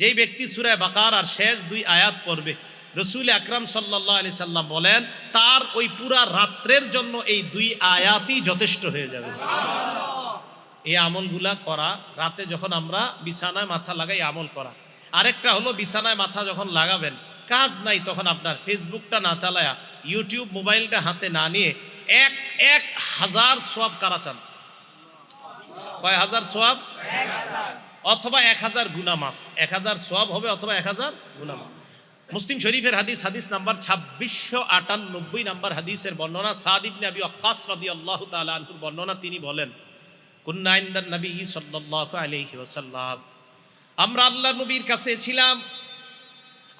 যেই ব্যক্তি সূরা বাকারার শেষ 2 আয়াত পড়বে, রাসূল আকরাম সাল্লাল্লাহু আলাইহি সাল্লাম বলেন তার ওই পুরা রাত্রের জন্য এই 2 আয়াতই যথেষ্ট হয়ে যাবে। এই আমলগুলা করা, রাতে যখন আমরা বিছানায় মাথা লাগাই আমল করা। আরেকটা হলো বিছানায় মাথা যখন লাগাবেন, কাজ নাই, তখন আপনার ফেসবুকটা না চালায়া, ইউটিউব মোবাইলটা হাতে না নিয়ে 1000 সওয়াব কারা চান? কয় হাজার সওয়াব? 1000, অথবা 1000 গুনাহ মাফ। 1000 সওয়াব হবে অথবা 1000 গুনাহ মাফ। মুসলিম শরীফের হাদিস নাম্বার 2698 নাম্বার হাদিসের বর্ণনা, সাদ ইবনে আবি ওয়াক্কাস রাদিয়াল্লাহু তাআলা আনহুর বর্ণনা। তিনি বলেন, কুন্না ইনদান নবী সাল্লাল্লাহু আলাইহি ওয়াসাল্লাম, আমরা আল্লাহর নবীর কাছে ছিলাম।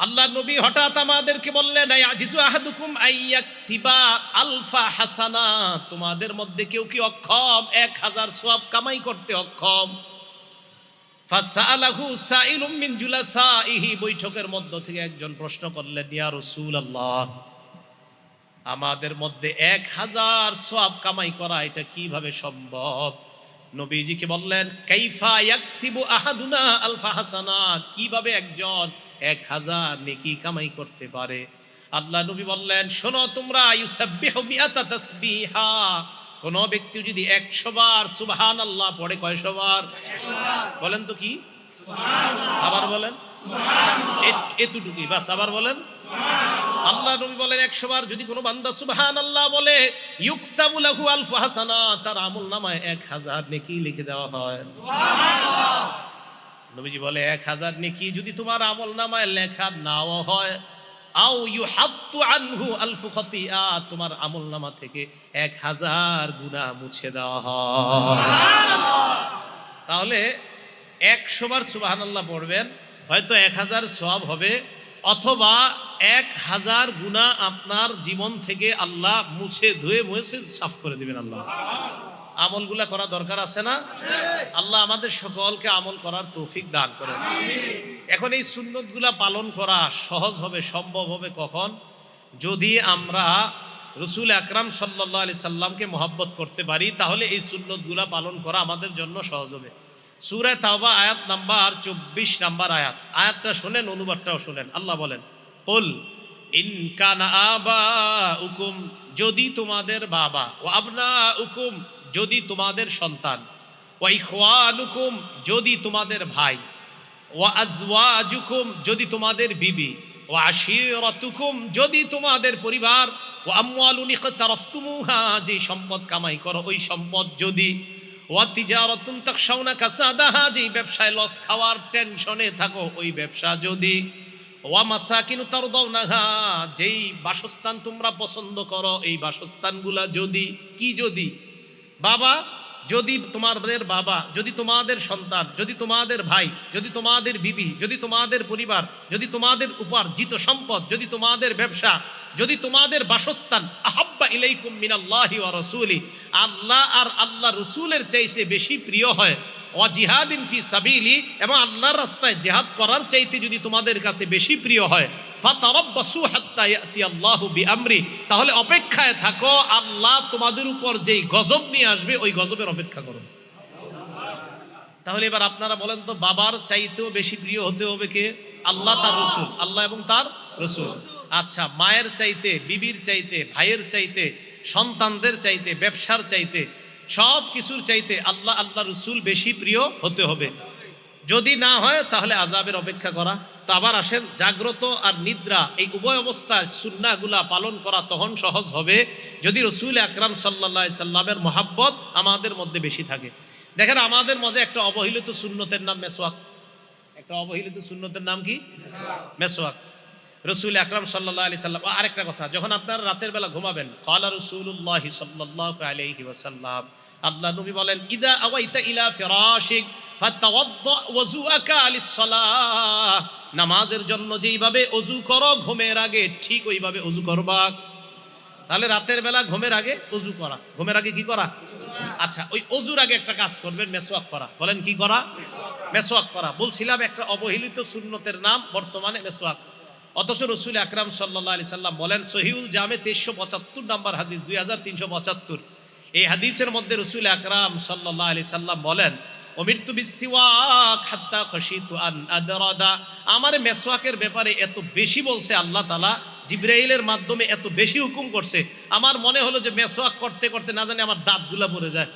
আল্লাহর নবী হঠাৎ আমাদেরকে বললেন, ইয়াজিজু আহাদুকুম আইয়াকসিবা আলফা হাসানা, তোমাদের মধ্যে কেউ কি অক্ষম 1000 সওয়াব কামাই করতে অক্ষম? ফাসালাহু সাইলুম মিন জুলাসাইহি, বৈঠকের মধ্য থেকে একজন প্রশ্ন করলেন, ইয়া রাসূলুল্লাহ, আমাদের মধ্যে 1000 সওয়াব কামাই করা এটা কিভাবে সম্ভব? নবীজিকে বললেন, কাইফা ইয়াকসিবু আহাদুনা আলফা হাসানা, কিভাবে একজন 1000 নেকি কামাই করতে পারে? আল্লাহ নবী বললেন, শোনো তোমরা, ইউসাব্বিহু মিআতা তাসবিহা, কোন ব্যক্তি যদি 100 বার সুবহানাল্লাহ পড়ে, কয়শো বার? বলেন তো কি? সুবহানাল্লাহ। আবার বলেন সুবহানাল্লাহ। এতটুকুই বাস, আবার বলেন সুবহানাল্লাহ। আল্লাহ নবী বলেন 100 বার যদি কোনো বান্দা সুবহানাল্লাহ বলে, ইউকতাবু লাহু আলফু হাসানা, তার আমলনামায় 1000 নেকি লিখে দেওয়া হয়। সুবহানাল্লাহ। নবীজি বলে 1000 নেকি যদি তোমার আমলনামায় লেখা নাও হয়, আও ইউহাত্তু আনহু আলফু খাতিয়া, তোমার আমলনামা থেকে 1000 গুনাহ মুছে দেওয়া হয়। তাহলে 100 বার সুবহানাল্লাহ পড়বেন, হয়তো 1000 সওয়াব হবে, অথবা 1000 গুনাহ আপনার জীবন থেকে আল্লাহ মুছে ধুয়ে মুছে সাফ করে দিবেন। আল্লাহ আমলগুলা করা দরকার আছে না? আল্লাহ আমাদের সকলকে আমল করার তৌফিক দান করেন। এখন এই সুন্নতগুলা পালন করা সহজ হবে, সম্ভব হবে কখন? যদি আমরা রাসূল আকরাম সাল্লাল্লাহু আলাইহি সাল্লামকে মহব্বত করতে পারি, তাহলে এই সুন্নতগুলা পালন করা আমাদের জন্য সহজ হবে। সূরা তাওবা আয়াত নাম্বার 24 নাম্বার আয়াতটা শুনেন, অনুবাদটাও শুনেন। আল্লাহ বলেন, কুল ইন কানা আবাউকুম, যদি তোমাদের বাবা, ও আবনাউকুম, যদি তোমাদের সন্তান, ওয়া ইখওয়ানুকুম, যদি তোমাদের ভাই, ওয়া আজওয়াজুকুম, যদি তোমাদের বিবি, ওয়া আশিরাতুকুম, যদি তোমাদের পরিবার, ওয়া আমওয়ালুন ইকতারাফতুমুহা, যে সম্পদ কামাই করো ওই সম্পদ যদি, ওয়া তিজারাতুন তাখশাউনা কাসাদাহা, যে ব্যবসায় লস খাওয়ার টেনশনে থাকো ওই ব্যবসা যদি, ওয়া মাসাকিনু তারদাউনাহা, যেই বাসস্থান তোমরা পছন্দ করো এই বাসস্থানগুলা যদি, কি যদি? বাবা, যদি তোমাদের বাবা, যদি তোমাদের সন্তান, যদি তোমাদের ভাই, যদি তোমাদের বিবি, যদি তোমাদের পরিবার, যদি তোমাদের উপার্জিত সম্পদ, যদি তোমাদের ব্যবসা, যদি তোমাদের বাসস্থান, আহাব্বা ইলাইকুম মিনাল্লাহি ওয়া রাসূলি, আল্লাহ আর আল্লাহ রাসূলের চাইতে বেশি প্রিয় হয়, ওয়া জিহাদিন ফি সাবিলি, এবং আল্লাহর রাস্তায় জিহাদ করার চাইতে যদি তোমাদের কাছে বেশি প্রিয় হয়, ফাতারাব্বাসু হাত্তা ইয়াতি আল্লাহু বিআমরি, তাহলে অপেক্ষায় থাকো, আল্লাহ তোমাদের উপর যেই গজব নিয়ে আসবে ওই গজবের অপেক্ষা করো। তাহলে এবার আপনারা বলেন তো, বাবার চাইতেও বেশি প্রিয় হতে হবে কে? আল্লাহ তার রাসূল, আল্লাহ এবং তার রাসূল। আচ্ছা, মায়ের চাইতে, বিবির চাইতে, ভাইয়ের চাইতে, সন্তানদের চাইতে, ব্যবসার চাইতে, সব কিছুর চাইতে আল্লাহ আল্লাহ রাসূল বেশি প্রিয় হতে হবে। যদি না হয় তাহলে আযাবের অপেক্ষা করা। তো আবার আসেন, জাগ্রত আর নিদ্রা এই উভয় অবস্থায় সুন্নাহগুলা পালন করা তখন সহজ হবে যদি রাসূল আকরাম সাল্লাল্লাহু আলাইহি সাল্লামের মহব্বত আমাদের মধ্যে বেশি থাকে। দেখেন, আমাদের মাঝে একটা অবহেলিত সুন্নতের নাম মেসওয়াক। একটা অবহেলিত সুন্নতের নাম কি? মেসওয়াক। রাসূল আকরাম সাল্লাল্লাহু আলাইহি সাল্লাম, আরেকটা কথা, যখন আপনারা রাতের বেলা ঘুমাবেন, ক্বালা রাসূলুল্লাহি সাল্লাল্লাহু আলাইহি ওয়াসাল্লাম, আল্লাহ নবী বলেন, ইদা আওয়াইতা ইলা ফিরাশিক ফাতাওয়াদ্দা ওযুআকা লিস-সালাহ, নামাজের জন্য যেইভাবে ওযু করো ঘুমের আগে ঠিক ওইভাবে ওযু করবা। তাহলে রাতের বেলা ঘুমের আগে ওযু করা, ঘুমের আগে কি করা? আচ্ছা, ওই ওযুর আগে একটা কাজ করবেন, মেসওয়াক করা। বলেন কি করা? মেসওয়াক করা। বলছিলাম একটা অবহেলিত সুন্নতের নাম বর্তমানে মেসওয়াক। অথচ রাসূল আকরাম সাল্লাল্লাহু আলাইহি সাল্লাম বলেন, সহিহুল জামে 2375 নাম্বার হাদিস, 2375, এই হাদিসের মধ্যে রাসূল আকরাম সাল্লাল্লাহু আলাইহি সাল্লাম বলেন, উমিরতু বিসসিওয়াক হাত্তা খাশিতু আন আদরাদা, আমার মেসওয়াকের ব্যাপারে এত বেশি বলছে আল্লাহ তাআলা, জিবরাইলের মাধ্যমে এত বেশি হুকুম করছে, আমার মনে হলো যে মেসওয়াক করতে করতে না জানি আমার দাঁতগুলা পড়ে যায়,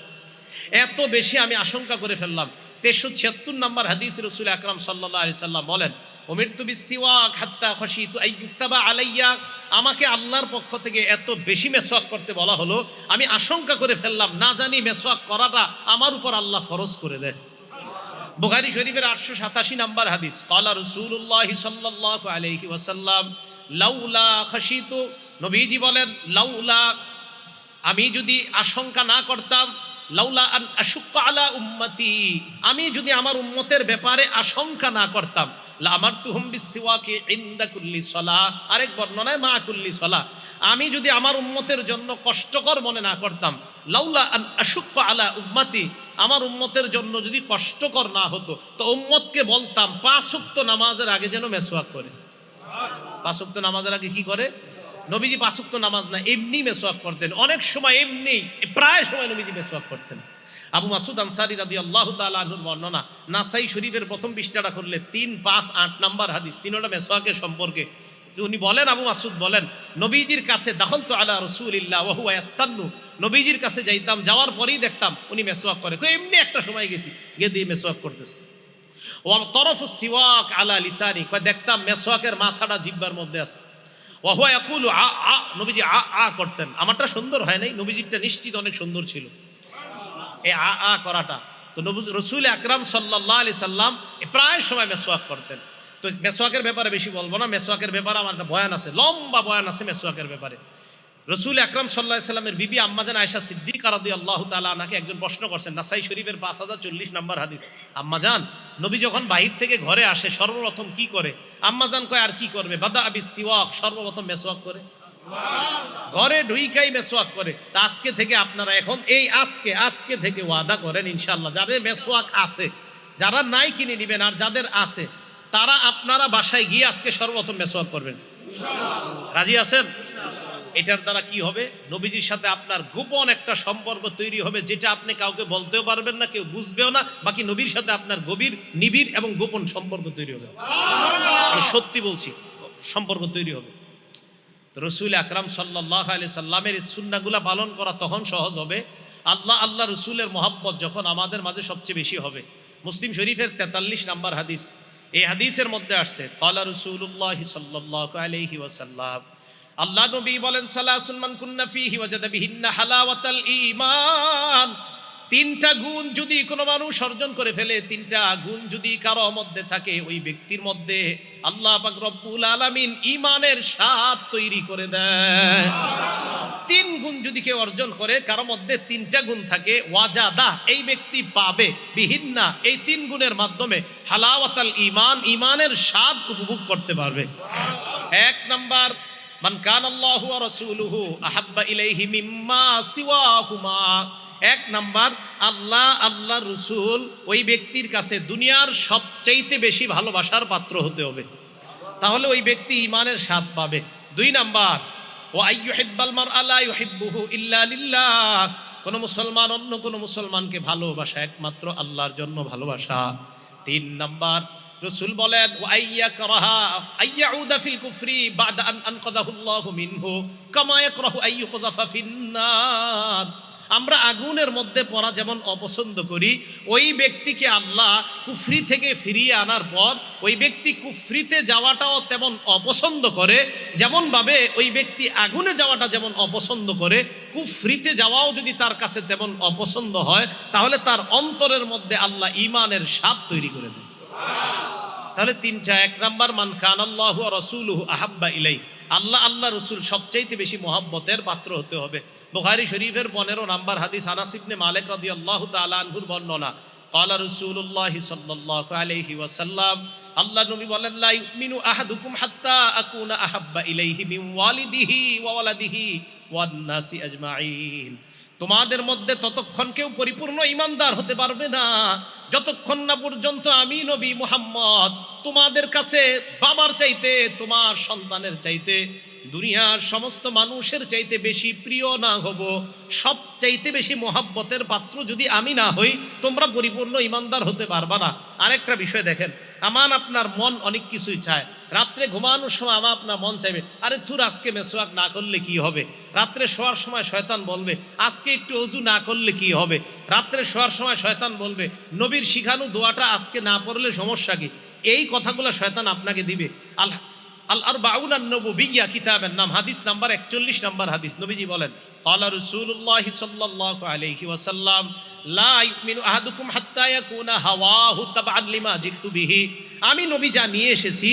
এত বেশি আমি আশঙ্কা করে ফেললাম। 376 নম্বর হাদিস, রাসূল আকরাম সাল্লাল্লাহু আলাইহি সাল্লাম বলেন, উমিরতু বিসসিওয়াক হাত্তা খাশিতু আইয়ুক্তাবা আলাইয়া, আমাকে আল্লাহর পক্ষ থেকে এত বেশি মেসওয়াক করতে বলা হলো, আমি আশঙ্কা করে ফেললাম না জানি মেসওয়াক করাটা আমার উপর আল্লাহ ফরজ করে দেয়। বুখারী শরীফের 887 নম্বর হাদিস, ক্বালা রাসূলুল্লাহ সাল্লাল্লাহু আলাইহি ওয়াসাল্লাম লাউলা খাশিতু, নবীজি বলেন লাউলা, আমি যদি আশঙ্কা না করতাম, লাউলা আন আশুক্কা আলা উম্মতি, আমি যদি আমার উম্মতের ব্যাপারে আশঙ্কা না করতাম, লা আমারতুহুম বিসসিওয়াকি ইনদা কুল্লি সালাহ, আরেক বর্ণনায় মা কুল্লি সালাহ, আমি যদি আমার উম্মতের জন্য কষ্টকর মনে না করতাম, লাউলা আন আশুক্কা আলা উম্মতি, আমার উম্মতের জন্য যদি কষ্টকর না হতো তো উম্মতকে বলতাম 5 ওয়াক্ত নামাজের আগে যেন মেসওয়াক করে। 5 ওয়াক্ত নামাজের আগে কি করে? নবীজি 5 ওয়াক্ত নামাজ না, এমনি মেসওয়াক করতেন, অনেক সময় এমনি, প্রায় সময় নবীজি মেসওয়াক করতেন। আবু মাসুদ আনসারী রাদিয়াল্লাহু তাআলা আনহুর বর্ণনা, নাসাই শরীফের প্রথম পৃষ্ঠাটা করলে 3, 5, 8 নাম্বার হাদিস, তিনটা মেসওয়াকের সম্পর্কে। উনি বলেন, আবু মাসুদ বলেন, নবীজির কাছে দাখালতু আলা রাসূলিল্লাহ ওয়া হুয়া ইয়াস্তান্নু, নবীজির কাছে যাইতাম, যাওয়ার পরেই দেখতাম উনি মেসওয়াক করে, এমনি একটা সময় গেছি গিয়ে দিয়ে মেসওয়াক করতেছে। ওয়া তরফু সিওয়াক আলা লিসানি, দেখতাম মেসওয়াকের মাথাটা জিহ্বার মধ্যে আছে। ওয়া হুয়া ইয়াকুলু আ আ, নবীজি আ আ করতেন। আমারটা সুন্দর হয় নাই, নবীজিরটা নিশ্চিত অনেক সুন্দর ছিল এই আ আ করাটা। তো রাসূল আকরাম সাল্লাল্লাহু আলাইহি সাল্লাম প্রায় সময় মেসওয়াক করতেন। তো মেসওয়াকের ব্যাপারে বেশি বলবো না, মেসওয়াকের ব্যাপারে আমার একটা বয়ান আছে, লম্বা বয়ান আছে মেসওয়াকের ব্যাপারে। রাসূল আকরাম সাল্লাল্লাহু আলাইহি সাল্লামের বিবি আম্মাজান আয়েশা সিদ্দিকা রাদিয়াল্লাহু তাআলা আনহাকে একজন প্রশ্ন করছেন, নাসাই শরীফের 5040 নম্বর হাদিস, আম্মাজান, নবী যখন বাহির থেকে ঘরে আসে সর্বপ্রথম কি করে? আম্মাজান কয় আর কি করবে? বাদা আবিস সিওয়াক, সর্বপ্রথম মেসওয়াক করে, ঘরে ঢুইকাই মেসওয়াক করে। তা আজকে থেকে আপনারা এখন এই আজকে থেকে ওয়াদা করেন ইনশাআল্লাহ, যাদের মেসওয়াক আছে, যারা নাই কিনে নেবেন, আর যাদের আছে তারা আপনারা বাসায় গিয়ে আজকে সর্বপ্রথম মেসওয়াক করবেন ইনশাআল্লাহ। রাজি আছেন? এটার দ্বারা কি হবে? নবীজির সাথে আপনার গোপন একটা সম্পর্ক তৈরি হবে, যেটা আপনি কাউকে বলতেও পারবেন না, কেউ বুঝবেও না, বাকি নবীর সাথে আপনার গভীর, নিবিড় এবং গোপন সম্পর্ক তৈরি হবে। আমি সত্যি বলছি, সম্পর্ক তৈরি হবে। তো রাসূল আকরাম সাল্লাল্লাহু আলাইহি সাল্লামের এই সুন্নাহগুলো পালন করা তখন সহজ হবে আল্লাহ রসুলের মহব্বত যখন আমাদের মাঝে সবচেয়ে বেশি হবে। মুসলিম শরীফের 43 নম্বর হাদিস, এই হাদিসের মধ্যে আসছে, ক্বালা রাসূলুল্লাহ সাল্লাল্লাহু আলাইহি ওয়াসাল্লাম, আল্লাহ নবী বলেন, সালাসুন মান কুন্না ফীহি ওয়াজাদা বিহিন্না হালাওয়াতাল ঈমান, 3টা গুণ যদি কোনো মানুষ অর্জন করে ফেলে, 3টা গুণ যদি কারো মধ্যে থাকে, ওই ব্যক্তির মধ্যে আল্লাহ পাক রব্বুল আলামিন ঈমানের স্বাদ তৈরি করে দেয়। 3 গুণ যদি কেউ অর্জন করে, কারো মধ্যে 3টা গুণ থাকে, ওয়াজাদা, এই ব্যক্তি পাবে, বিহিন্না, এই 3 গুণের মাধ্যমে হালাওয়াতাল ঈমান, ঈমানের স্বাদ উপভোগ করতে পারবে। 1 নাম্বার, মান কানাল্লাহু ওয়া রাসূলুহু আহাব্বা ইলাইহি মিম্মা সিওয়াহুমা, 1 নাম্বার, আল্লাহ রসুল ওই ব্যক্তির কাছে দুনিয়ার সবচাইতে বেশি ভালোবাসার পাত্র হতে হবে, তাহলে ওই ব্যক্তি ঈমানের স্বাদ পাবে। 2 নাম্বার, ওয়া আইয়ুহিব্বাল মারআ লা ইউহিব্বুহু ইল্লা লিল্লাহ, কোন মুসলমান অন্য কোন মুসলমানকে ভালোবাসা একমাত্র আল্লাহর জন্য ভালোবাসা। 3 নাম্বার, রাসূল বলেন, ওয়া আইয়াকরাহা আইয়াউদা ফিল কুফরি বাদা আন আনকাদাহুল্লাহু মিনহু কামা ইয়াকরাহু আইয়ুকযাফা ফিন্নার, আমরা আগুনের মধ্যে পড়া যেমন অপছন্দ করি, ওই ব্যক্তিকে আল্লাহ কুফরি থেকে ফিরিয়ে আনার পর ওই ব্যক্তি কুফরিতে যাওয়াটাও তেমন অপছন্দ করে, যেমন ভাবে ওই ব্যক্তি আগুনে যাওয়াটা যেমন অপছন্দ করে, কুফরিতে যাওয়াও যদি তার কাছে তেমন অপছন্দ হয়, তাহলে তার অন্তরের মধ্যে আল্লাহ ঈমানের স্বাদ তৈরি করে দেয়। তাহলে 3টা, 1 নাম্বার, মান কানাল্লাহু ওয়া রাসূলুহু আহাব্বা ইলাই, আল্লাহ রসুল সবচাইতে বেশি মহব্বতের পাত্র হতে হবে। বুখারী শরীফের 15 নম্বর হাদিস, আনাস ইবনে মালিক রাদিয়াল্লাহু তাআলা আনহুর বর্ণনা, ক্বালা রাসূলুল্লাহ সাল্লাল্লাহু আলাইহি ওয়াসাল্লাম, আল্লাহ নবী বলেন, লা ইউমিনু আহাদুকুম হাত্তা আকুনা আহাব্বা ইলাইহি মিন ওয়ালিদিহি ওয়া ওয়ালাদিহি ওয়ান নাসি আজমাইন, তোমাদের মধ্যে ততক্ষণ কেউ পরিপূর্ণ ইমানদার হতে পারবে না যতক্ষণ না পর্যন্ত আমি নবী মুহাম্মদ তোমাদের কাছে বাবার চাইতে, তোমার সন্তানের চাইতে, দুনিয়ার সমস্ত মানুষের চাইতে বেশি প্রিয় না হব, সব চাইতে বেশি মোহাব্বতের পাত্র যদি আমি না হই, তোমরা পরিপূর্ণ ইমানদার হতে পারবা না। আরেকটা বিষয় দেখেন, আপনার মন অনেক কিছুই চায়। রাত্রে ঘুমানোর সময় আপনার মন চাইবে, আরে থুর আজকে মেসওয়াক না করলে কি হবে। রাত্রে শোয়ার সময় শয়তান বলবে, আজকে একটু অজু না করলে কি হবে। রাত্রে শোয়ার সময় শয়তান বলবে, নবীর শিখানো দোয়াটা আজকে না পড়লে সমস্যা কি। এই কথাগুলো শয়তান আপনাকে দিবে। আল আরবাউন আন-নবুবিয়্যা কিতাবের নাম, হাদিস নাম্বার 41 নাম্বার হাদিস। নবীজি বলেন, ক্বালা রাসূলুল্লাহ সাল্লাল্লাহু আলাইহি ওয়াসাল্লাম, লা ইউমিনু আহাদুকুম হাত্তা ইয়াকুনা হাওয়াহু তাবআন লিমা জিতু বিহি। আমি নবী যা নিয়ে এসেছি,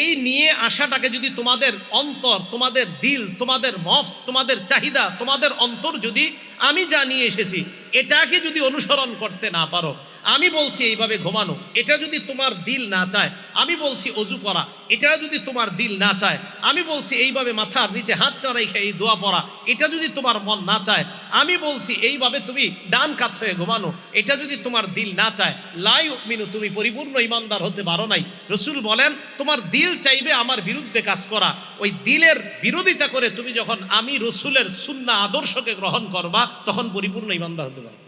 এই নিয়ে আসাটাকে যদি তোমাদের অন্তর, তোমাদের দিল, তোমাদের নফস, তোমাদের চাহিদা, তোমাদের অন্তর যদি আমি যা নিয়ে এসেছি এটাকে যদি অনুসরণ করতে না পারো, আমি বলছি এইভাবে ঘুমানো, এটা যদি তোমার দিল না চায়, আমি বলছি অজু করা, এটা যদি তোমার দিল না চায়, আমি বলছি এইভাবে মাথার নিচে হাতটা রেখে এই দোয়া পড়া, এটা যদি তোমার মন না চায়, আমি বলছি এইভাবে তুমি ডান কাত হয়ে ঘুমানো, এটা যদি তোমার দিল না চায়, লা ইউমিনু, তুমি পরিপূর্ণ ইমানদার হতে পারো নাই। রাসূল বলেন, তোমার দিল চাইবে আমার বিরুদ্ধে কাজ করা, ওই দিলের বিরোধিতা করে তুমি যখন আমি রাসূলের সুন্নাহ আদর্শকে গ্রহণ করবা, তখন পরিপূর্ণ ইমানদার হতে পারো।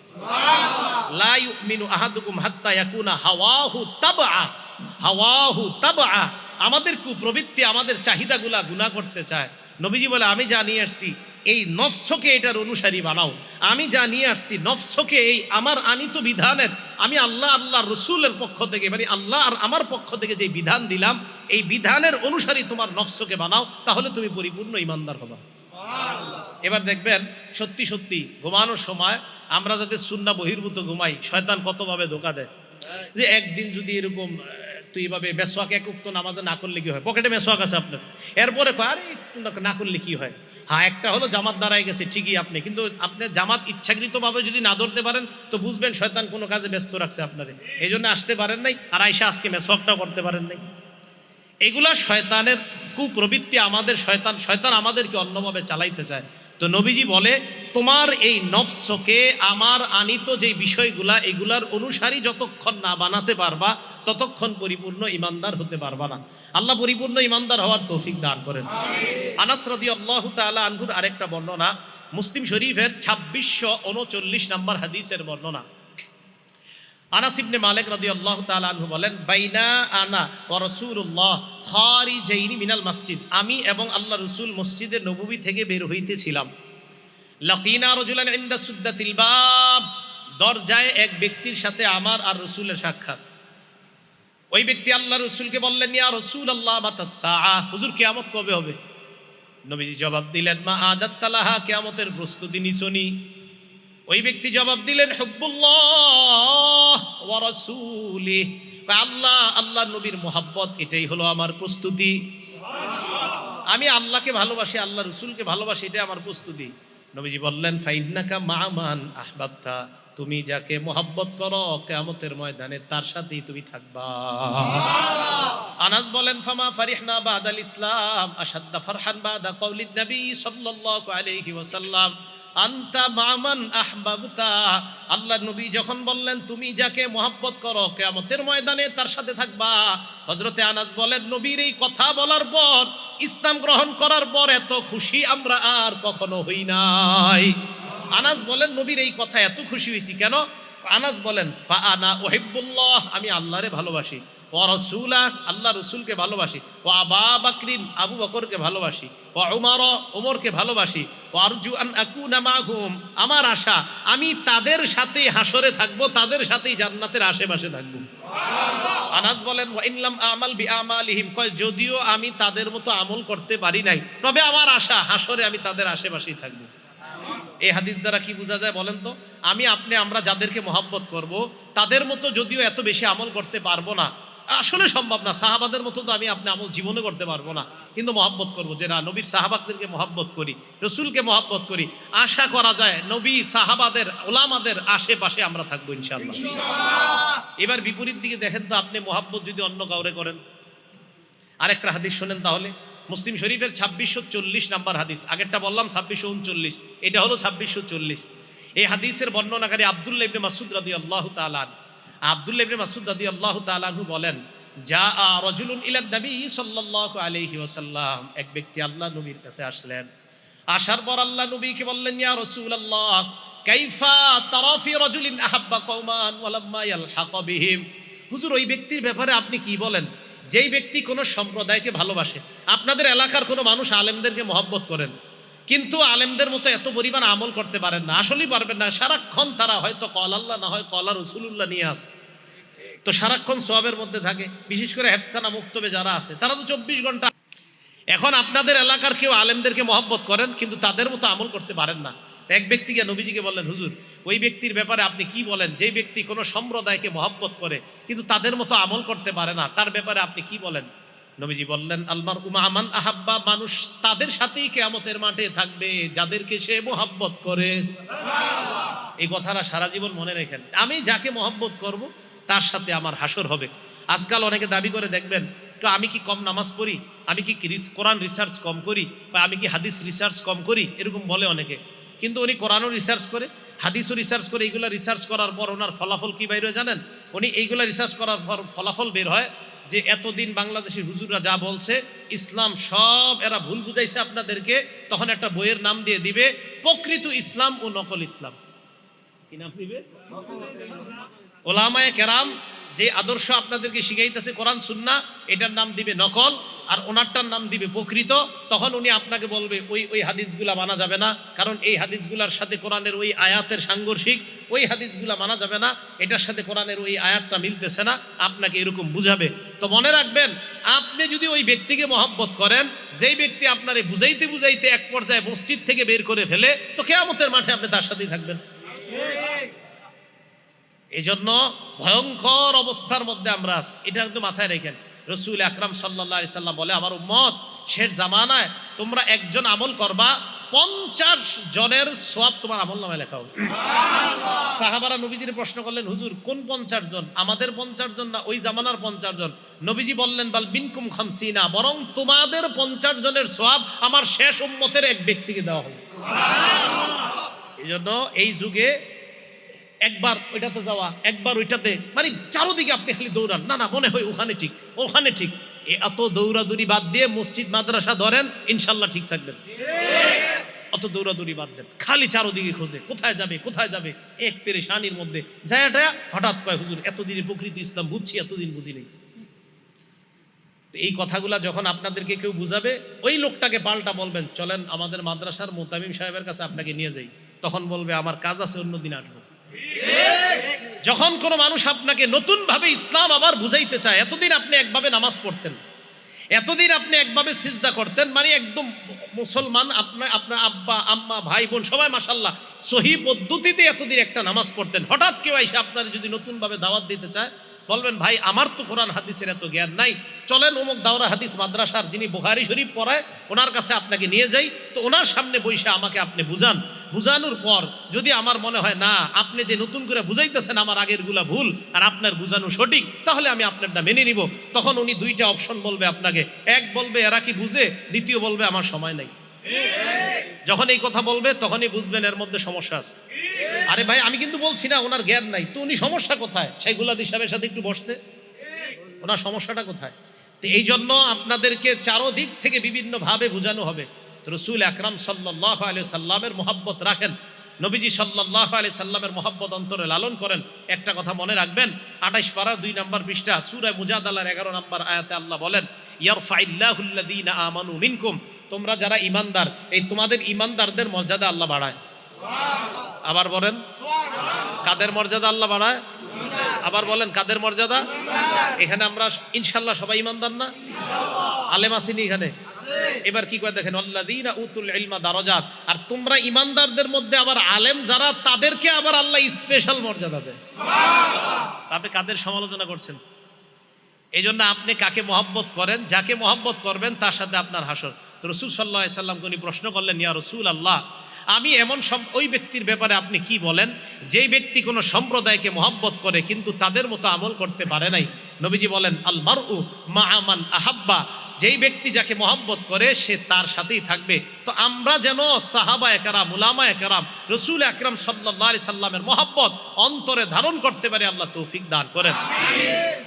লা ইউমিনু আহাদুকুম হাত্তা ইয়াকুনা হাওয়াহু তাবআ। আমাদের কুপ্রবৃত্তি, আমাদের চাহিদাগুলা গুনাহ করতে চায়। নবীজি বলে, আমি যা নিয়ে আসছি এই নফসকে এটার অনুসারী বানাও। আমি যা নিয়ে আসছি নফসকে এই আমার আনিত বিধানের, আমি আল্লাহ রসুলের পক্ষ থেকে, মানে আল্লাহ আর আমার পক্ষ থেকে যে বিধান দিলাম, এই বিধানের অনুসারী তোমার নফসকে বানাও, তাহলে তুমি পরিপূর্ণ ইমানদার হবা। এবার দেখবেন, সত্যি সত্যি ঘুমানোর সময় আমরা যাতে সুন্নাহ বহির্ভূত ঘুমাই, শয়তান কতভাবে ধোঁকা দেয়। যে একদিন যদি এরকম তুই এভাবে মেসওয়াক এক উক্ত নামাজে না করলে কি হয়, পকেটে মেসওয়াক আছে আপনার, এরপরে আরে একটু না করলে কি হয়। হ্যাঁ, একটা হলো জামাত দাঁড়ায় গেছে ঠিকই আপনি, কিন্তু আপনি জামাত ইচ্ছাকৃতভাবে যদি না ধরতে পারেন তো বুঝবেন শয়তান কোনো কাজে ব্যস্ত রাখছে আপনারে, এই জন্য আসতে পারেন নাই, আর আইসা আজকে মেসওয়াকটাও করতে পারেন নাই। এগুলা শয়তানের কুপ্রবৃত্তি, আমাদের শয়তান আমাদেরকে অন্যভাবে চালাইতে চায়। তো নবীজি বলে, তোমার এই নফসকে আমার আনিত যে বিষয়গুলা, এগুলার অনুসারী যতক্ষণ না বানাতে পারবা, ততক্ষণ পরিপূর্ণ ইমানদার হতে পারবা না। আল্লাহ পরিপূর্ণ ইমানদার হওয়ার তৌফিক দান করেন। আনাস রাদিয়াল্লাহু তাআলা আনহুর আরেকটা বর্ণনা, মুসলিম শরীফের 2639 নম্বর হাদিসের বর্ণনা। আনাস ইবনে মালিক রাদিয়াল্লাহু তাআলা আনহু বলেন, বাইনা আনা ওয়া রাসূলুল্লাহ খারিজাইনি মিনাল মসজিদ, আমি এবং আল্লাহ রাসূল মসজিদে নববী থেকে বের হইতেছিলাম। লাকিনা রাজুলান ইনদা সুদ্দাতিল বাব, দরজায় এক ব্যক্তির সাথে আমার আর রাসূলের সাক্ষাৎ। ওই ব্যক্তি আল্লাহ রাসূলকে বললেন, ইয়া রাসূলুল্লাহ মাতাস সাআহ, হুজুর কিয়ামত কবে হবে? নবীজি জবাব দিলেন, মা আদাত্তালাহা, কিয়ামতের প্রস্তুতি নিছনি। ওই ব্যক্তি জবাব দিলেন, হুব্বুল্লাহ ওয়া রাসূলিহি, আল্লাহ নবীর মোহাব্বত, এটাই হলো আমার প্রস্তুতি। আমি আল্লাহকে ভালোবাসি, আল্লাহ রাসূলকে ভালোবাসি, এটা আমার প্রস্তুতি। নবীজি বললেন, ফাইন্নাকা মা মান আহবাবতা, তুমি যাকে মোহাব্বত করো কিয়ামতের ময়দানে তার সাথেই তুমি থাকবা। আনাস বলেন, ফামা ফারিহনা বাদাল ইসলাম আশাদ্দা ফারহান বাদা কওলিন নবী সাল্লাল্লাহু আলাইহি ওয়াসাল্লাম, আনতা মামান আহবাবতা। আল্লাহ নবী যখন বললেন তুমি যাকে মোহাব্বত করো কিয়ামতের ময়দানে তার সাথে থাকবা, হযরতে আনাস বলেন, নবীর এই কথা বলার পর, ইসলাম গ্রহণ করার পর এত খুশি আমরা আর কখনো হই নাই। আনাস বলেন, নবীর এই কথা এত খুশি হয়েছি কেন? আনাস বলেন, ফা আনা উহিব্বুল্লাহ, আমি আল্লাহরে ভালোবাসি, ওয়া রাসূলা, আল্লাহ রাসূলকে ভালোবাসি, ওয়া আবা বকরিন, আবু বকরকে ভালোবাসি, ওয়া উমর, উমরকে ভালোবাসি, ওয়া আরজু আন আকুনা মাহুম, আমার আশা আমি তাদের সাথে হাসরে থাকবো, তাদের সাথেই জান্নাতের আশেপাশে থাকবো। সুবহানাল্লাহ। আনাস বলেন, ওয়া ইনলাম আমাল বিআমালিহিম, কয় যদিও আমি তাদের মতো আমল করতে পারি নাই, তবে আমার আশা হাসরে আমি তাদের আশেপাশেই থাকবো। এই হাদিস দ্বারা কি বোঝা যায় বলেন তো? আমরা যাদেরকে মহব্বত করব, তাদের মতো যদিও এত বেশি আমল করতে পারবো না, আসলে সম্ভব না, সাহাবাদের মতো তো আপনি আমল জীবনে করতে পারবো না, কিন্তু মহব্বত করবো, যে না নবীর সাহাবাদেরকে মহব্বত করি, রসুলকে মহব্বত করি, আশা করা যায় নবী সাহাবাদের ওলামাদের আশেপাশে আমরা থাকবো ইনশাআল্লাহ। এবার বিপরীত দিকে দেখেন তো, আপনি মহব্বত যদি অন্য কাউরে করেন। আরেকটা হাদিস শোনেন তাহলে, মুসলিম শরীফের 2640 নাম্বার হাদিস। আগেরটা বললাম 2639, এটা হলো 2640। এই হাদিসের বর্ণনাকারী আব্দুল্লাহ ইবনে মাসউদ রাদিয়াল্লাহু তাআলা আনহু, আব্দুল্লাহ ইবনে মাসউদ রাদিয়াল্লাহু তাআলা আনহু বলেন, যা রাজুলুন ইলা নবী সাল্লাল্লাহু আলাইহি ওয়াসাল্লাম, এক ব্যক্তি আল্লাহ নবীর কাছে আসলেন। আসার পর আল্লাহ নবীকে বললেন, ইয়া রাসূলুল্লাহ কাইফা তারা ফি রাজুলিন আহাব্বা কওমান ওয়া লাম্মা ইয়ালহাক বিহিম। হুজুর, ওই ব্যক্তির ব্যাপারে আপনি কি বলেন যেই ব্যক্তি কোনো সম্প্রদায়কে ভালোবাসে। আপনাদের এলাকার কোনো মানুষ আলেমদেরকে মহব্বত করেন, কিন্তু আলেমদের মতো এত পরিমাণ আমল করতে পারেন না, আসলেই পারবেন না। সারাক্ষণ তারা হয়তো কল আল্লাহ না হয় কলা রাসূলুল্লাহ নিয়ে আসে, তো সারাক্ষণ সওয়াবের মধ্যে থাকে। বিশেষ করে হেফজখানা মুক্তবে যারা আছে তারা তো 24 ঘন্টা। এখন আপনাদের এলাকার কেউ আলেমদেরকে মহব্বত করেন, কিন্তু তাদের মতো আমল করতে পারেন না। এক ব্যক্তিকে নবীজিকে বললেন, হুজুর ওই ব্যক্তির ব্যাপারে আপনি কি বলেন যে ব্যক্তি কোনো সম্প্রদায়কে মহব্বত করে কিন্তু তাদের মতো আমল করতে পারে না, তার ব্যাপারে আপনি কি বলেন? নবীজি বললেন, আলমার উমা আমান আহাব্বা, মানুষ তাদের সাথেই কিয়ামতের মাঠে থাকবে যাদেরকে সে মহব্বত করে। এই কথাটা সারা জীবন মনে রাখেন। আমি যাকে মহব্বত করব তার সাথে আমার হাসর হবে। আজকাল অনেকে দাবি করে দেখবেন, তো আমি কি কম নামাজ পড়ি, আমি কি কোরআন রিসার্চ কম করি, বা আমি কি হাদিস রিসার্চ কম করি, এরকম বলে অনেকে। কিন্তু উনি কোরআনও রিসার্চ করে, হাদিসও রিসার্চ করে। এইগুলো রিসার্চ করার পর ওনার ফলাফল কি বাইরে জানেন? উনি এইগুলো রিসার্চ করার পর ফলাফল বের হয় যে এতদিন বাংলাদেশের হুজুররা যা বলছে ইসলাম সব এরা ভুল বুঝাইছে আপনাদেরকে। তখন একটা বইয়ের নাম দিয়ে দিবে, প্রকৃত ইসলাম ও নকল ইসলাম। কি নাম দিবে? ওলামায়ে কেরাম যে আদর্শ আপনাদেরকে শিখাইতেছে কোরআন সুন্নাহ, এটার নাম দিবে নকল, আর ওনারটার নাম দিবে প্রকৃত। তখন উনি আপনাকে বলবে ওই হাদিসগুলা মানা যাবে না, কারণ এই হাদিসগুলার সাথে কোরআনের ওই আয়াতের সাংঘর্ষিক, ওই হাদিসগুলা মানা যাবে না, এটার সাথে কোরআনের ওই আয়াতটা মিলতেছে না, আপনাকে এরকম বুঝাবে। তো মনে রাখবেন, আপনি যদি ওই ব্যক্তিকে মহব্বত করেন, যেই ব্যক্তি আপনারে বুঝাইতে বুঝাইতে এক পর্যায়ে মসজিদ থেকে বের করে ফেলে, তো কিয়ামতের মাঠে আপনি তার সাথেই থাকবেন। এই জন্য ভয়ঙ্কর অবস্থার মধ্যে আমরা আছি, এটা কিন্তু মাথায় রেখেন। রসুল আকরাম সাল্লাল্লাহু আলাইহি সাল্লাম বলে, আমার উম্মত শেষ জামানায় তোমরা একজন আমল করবা, 50 জনের সওয়াব তোমার আমলনামায় লেখা হবে। সাহাবারা নবীজির প্রশ্ন করলেন, হুজুর কোন 50 জন? আমাদের 50 জন না ওই জামানার 50 জন? নবীজি বললেন, বাল মিনকুম 50, বরং তোমাদের 50 জনের সওয়াব আমার শেষ উম্মতের এক ব্যক্তিকে দেওয়া হবে। এই জন্য এই যুগে একবার ওইটাতে যাওয়া, একবার ওইটাতে, মানে চারোদিকে আপনি খালি দৌড়ান, না মনে হয় ওখানে ঠিক, ওখানে ঠিক। এত দৌড়াদৌড়ি বাদ দিয়ে মসজিদ মাদ্রাসা ধরেন, ইনশাল্লাহ ঠিক থাকবেন। অত দৌড়াদৌড়ি বাদ দেন, খালি চারোদিকে খোঁজে কোথায় যাবে কোথায় যাবে, এক পেরেশানির মধ্যে যায়াটা হঠাৎ কয়, হুজুর এতদিনে প্রকৃত ইসলাম বুঝছি, এতদিন বুঝি নেই। এই কথাগুলা যখন আপনাদেরকে কেউ বুঝাবে, ওই লোকটাকে পাল্টা বলবেন, চলেন আমাদের মাদ্রাসার মুতামিম সাহেবের কাছে আপনাকে নিয়ে যাই। তখন বলবে, আমার কাজ আছে, অন্যদিন আসবো। যখন কোনো মানুষ আপনাকে নতুন ভাবে ইসলাম আবার বুঝাইতে চায়, এতদিন আপনি একভাবে নামাজ পড়তেন, এতদিন আপনি একভাবে সিজদা করতেন, মানে একদম মুসলমান, আপনার আব্বা আম্মা ভাই বোন সবাই মাশাআল্লাহ সহি পদ্ধতিতে এতদিন একটা নামাজ পড়তেন। হঠাৎ কেউ এসে আপনার যদি নতুন ভাবে দাওয়াত দিতে চায়, বলবেন, ভাই আমার তো কোরআন হাদিসের এত জ্ঞান নাই, চলেন অমুক দাওরা হাদিস মাদ্রাসার যিনি বুখারী শরীফ পড়ায় ওনার কাছে আপনাকে নিয়ে যাই। তো ওনার সামনে বসে আমাকে আপনি বুঝান, বুঝানোর পর যদি আমার মনে হয় না আপনি যে নতুন করে বুঝাইতেছেন আমার আগের গুলা ভুল আর আপনার বুঝানো সঠিক, তাহলে আমি আপনারটা মেনে নিব। তখন উনি দুইটা অপশন বলবে আপনাকে, এক বলবে এরা কি বুঝে, দ্বিতীয় বলবে আমার সময় নাই। যখন এই কথা বলবে তখনই বুঝবেন এর মধ্যে সমস্যা আছে। আরে ভাই আমি কিন্তু বলছি না ওনার জ্ঞান নাই, তো উনি সমস্যা কোথায়? শাইখুল হাদিস সাহেবের সাথে একটু বসতে, ওনার সমস্যাটা কোথায়? তো এই জন্য আপনাদেরকে চারোদিক থেকে বিভিন্ন ভাবে বোঝানো হবে। রসুল আকরাম সাল্লাল্লাহু আলাইহি সাল্লামের মহব্বত রাখেন, নবীজি সাল্লাল্লাহু আলাইহি সাল্লামের মহব্বত অন্তরে লালন করেন। একটা কথা মনে রাখবেন, 28 পারা 2 নম্বর পৃষ্ঠা সূরা মুজাদালার 11 নম্বর আয়াতে আল্লাহ বলেন, ইয়ারফাইল্লাহুল্লাযীনা আমানু মিনকুম, তোমরা যারা ঈমানদার, এই তোমাদের ঈমানদারদের মর্যাদা আল্লাহ বাড়ায়। আবার বলেন, কাদের মর্যাদা আল্লাহ বাড়ায়? আবার বলেন, কাদের মর্যাদা? এখানে আমরা ইনশাআল্লাহ সবাই ঈমানদার না? আলেম আসেনি এখানে? এবার কি করে দেখেন, আল্লাযীনা উতুল ইলমা দারাজাত, আর তোমরা ঈমানদারদের মধ্যে আবার আলেম যারা, তাদেরকে আবার আল্লাহ স্পেশাল মর্যাদা দেয়। সুবহানাল্লাহ। আপনি কাদের সমালোচনা করছেন? এই জন্য আপনি কাকে মহব্বত করেন, যাকে মহব্বত করবেন তার সাথে আপনার হাসর। তো রসুল সাল্লাল্লাহু আলাইহি সাল্লামকে উনি প্রশ্ন করলেন, ইয়া রাসূল আল্লাহ, আমি এমন ওই ব্যক্তির ব্যাপারে আপনি কি বলেন যেই ব্যক্তি কোনো সম্প্রদায়কে মহব্বত করে কিন্তু তাদের মতো আমল করতে পারে নাই। নবীজি বলেন, আল মারউ মা'a মান আহাব্বা, যেই ব্যক্তি যাকে মহব্বত করে সে তার সাথেই থাকবে। তো আমরা যেন সাহাবায়ে কেরাম, উলামায়ে কেরাম, রাসূল আকরাম সাল্লাল্লাহু আলাইহি সাল্লামের মহব্বত অন্তরে ধারণ করতে পারি, আল্লাহ তৌফিক দান করেন।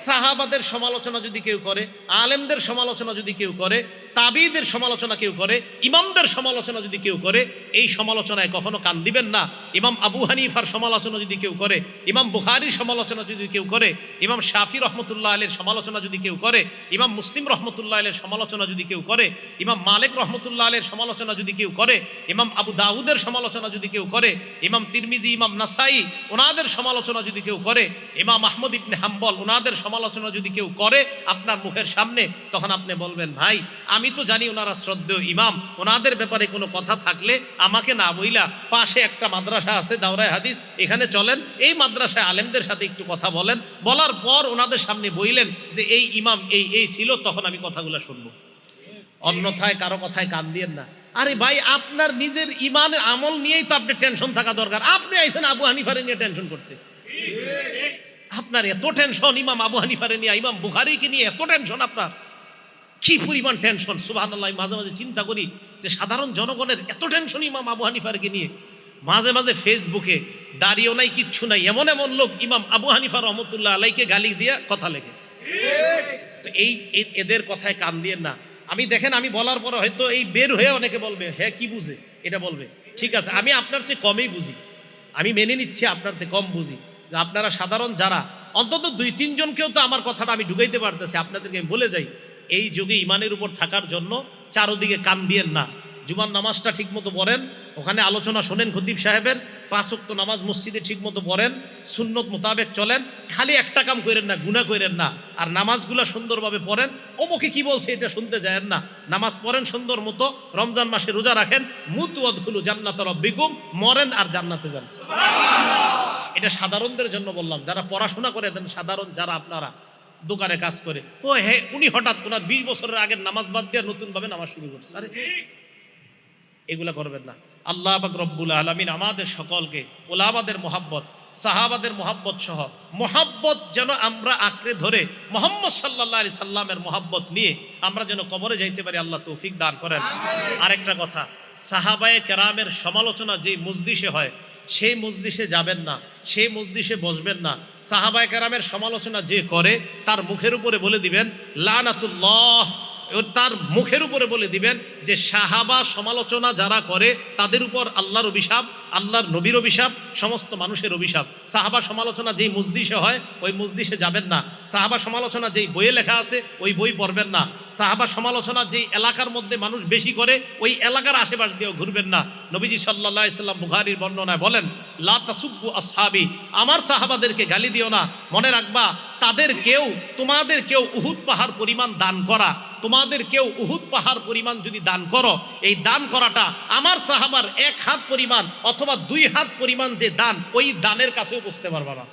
সাহাবাদের সমালোচনা যদি কেউ করে, আলেমদের সমালোচনা যদি কেউ করে, তাবিদের সমালোচনা কেউ করে, ইমামদের সমালোচনা যদি কেউ করে, এই সমালোচনায় কখনো কান দিবেন না। ইমাম আবু হানিফার সমালোচনা যদি কেউ করে, ইমাম বুখারীর সমালোচনা যদি কেউ করে, ইমাম শাফি রহমতুল্লাহ আলাইহির সমালোচনা যদি কেউ করে, ইমাম মুসলিম রহমতুল্লাহ আলাইহির সমালোচনা যদি কেউ করে, ইমাম মালিক রহমতুল্লাহ আলাইহির সমালোচনা যদি কেউ করে, ইমাম আবু দাউদের সমালোচনা যদি কেউ করে, ইমাম তিরমিজি, ইমাম নাসাই ওনাদের সমালোচনা যদি কেউ করে, ইমাম আহমদ ইবনে হাম্বল ওনাদের সমালোচনা যদি কেউ করে আপনার মুখের সামনে, তখন আপনি বলবেন, ভাই আমি তো জানি ওনারা শ্রদ্ধেয় ইমাম, ওনাদের ব্যাপারে কোনো কথা থাকলে আমাকে না বইলা পাশে একটা মাদ্রাসা আছে দাওরায়ে হাদিস, এখানে চলেন, এই মাদ্রাসায় আলেমদের সাথে একটু কথা বলেন, বলার পর ওনাদের সামনে বইলেন যে এই ইমাম এই ছিল, তখন আমি কথাগুলো শুনবো। অন্যথায় কারো কথায় কান দিয়েন না। আরে ভাই, আপনার নিজের ইমানের আমল নিয়েই তো আপনি টেনশন থাকা দরকার। আপনি আইছেন আবু হানিফারে নিয়ে টেনশন করতে। আপনার এত টেনশন ইমাম আবু হানিফারে নিয়ে, ইমাম বুখারীকে নিয়ে এত টেনশন, আপনার কি পরিমাণ টেনশন! সুবহানাল্লাহ, মাঝে মাঝে চিন্তা করি যে সাধারণ জনগণের এত টেনশন ইমাম আবু হানিফারকে নিয়ে। মাঝে মাঝে ফেসবুকে দাঁড়িয়েও নাই, কিচ্ছু নাই, এমন এমন লোক ইমাম আবু হানিফা রহমতুল্লাহ আলাইকে গালি দিয়ে কথা লেখে। তো এদের কথায় কান দিয়েন না। আমি দেখেন, আমি বলার পরে হয়তো এই বের হয়ে অনেকে বলবে, হ্যাঁ কি বুঝে এটা বলবে, ঠিক আছে, আমি আপনার চেয়ে কমই বুঝি, আমি মেনে নিচ্ছি আপনার চেয়ে কম বুঝি। আপনারা সাধারণ যারা, অন্তত 2-3 জনকেও তো আমার কথাটা আমি ঢুকাইতে পারতেছি। আপনাদেরকে আমি বলে যাই, এই যুগে ইমানের উপর থাকার জন্য চারোদিকে কান দিয়েন না। জুমার নামাজটা ঠিক মতো পড়েন, ওখানে আলোচনা শোনেন খতিব সাহেবের, 5 ওয়াক্ত নামাজ মসজিদে ঠিক মতো পড়েন, সুন্নত মোতাবেক চলেন, খালি একটা কাম করেন না, গুনাহ করেন না, আর নামাজগুলা সুন্দরভাবে পড়েন। অমুকে কি বলছে এটা শুনতে যায়েন না, নামাজ পড়েন সুন্দর মতো, রমজান মাসে রোজা রাখেন, মুতু আদখুলু জান্নাত রাব্বিকুম, মরেন আর জান্নাতে যান। এটা সাধারণদের জন্য বললাম, যারা পড়াশোনা করে দেন, সাধারণ যারা আপনারা দোকানে কাজ করে, ও হ্যাঁ উনি হঠাৎ ওনার 20 বছরের আগের নামাজ বাদ দিয়ে নতুনভাবে নামাজ শুরু করছে। আরে এগুলা করবেন না। আল্লাহ পাক রব্বুল আলামিন আমাদের সকলকে ওলামাদের মহাব্বত, সাহাবাদের মহাব্বত সহ মহাব্বত যেন আমরা আঁকড়ে ধরে মুহাম্মদ সাল্লাল্লাহু আলাইহি সাল্লামের মহাব্বত নিয়ে আমরা যেন কবরে যাইতে পারি, আল্লাহ তৌফিক দান করেন। আরেকটা কথা, সাহাবায়ে কেরামের সমালোচনা যেই মজলিসে হয় সেই মজলিসে যাবেন না, সেই মজলিসে বসবেন না। সাহাবায়ে কেরামের সমালোচনা যে করে তার মুখের উপরে বলে দিবেন লানাতুল্লাহ, তার মুখের উপরে বলে দিবেন যে সাহাবা সমালোচনা যারা করে তাদের উপর আল্লাহর অভিশাপ, আল্লাহর নবীর অভিশাপ, সমস্ত মানুষের অভিশাপ। সাহাবা সমালোচনা যেই মজলিসে হয় ওই মজলিসে যাবেন না। সাহাবা সমালোচনা যেই বইয়ে লেখা আছে ওই বই পড়বেন না। সাহাবা সমালোচনা যেই এলাকার মধ্যে মানুষ বেশি করে ওই এলাকার আশেপাশ দিয়েও ঘুরবেন না। নবীজি সাল্লাল্লাহু আলাইহি সাল্লাম বুখারীর বর্ণনায় বলেন, লা তাসুব্বু আসহাবি, আমার সাহাবাদেরকে গালি দিও না। মনে রাখবা, তাদের কেউ, তোমাদের কেউ উহুদ পাহাড় পরিমাণ দান করা, তোমাদের কেউ উহুদ পাহাড় পরিমাণ যদি দান করো, এই দান করাটা আমার সাহাবার 1 হাত পরিমাণ অথবা 2 হাত পরিমাণ যে দান, ওই দানের কাছেও বুঝতে পারবা না।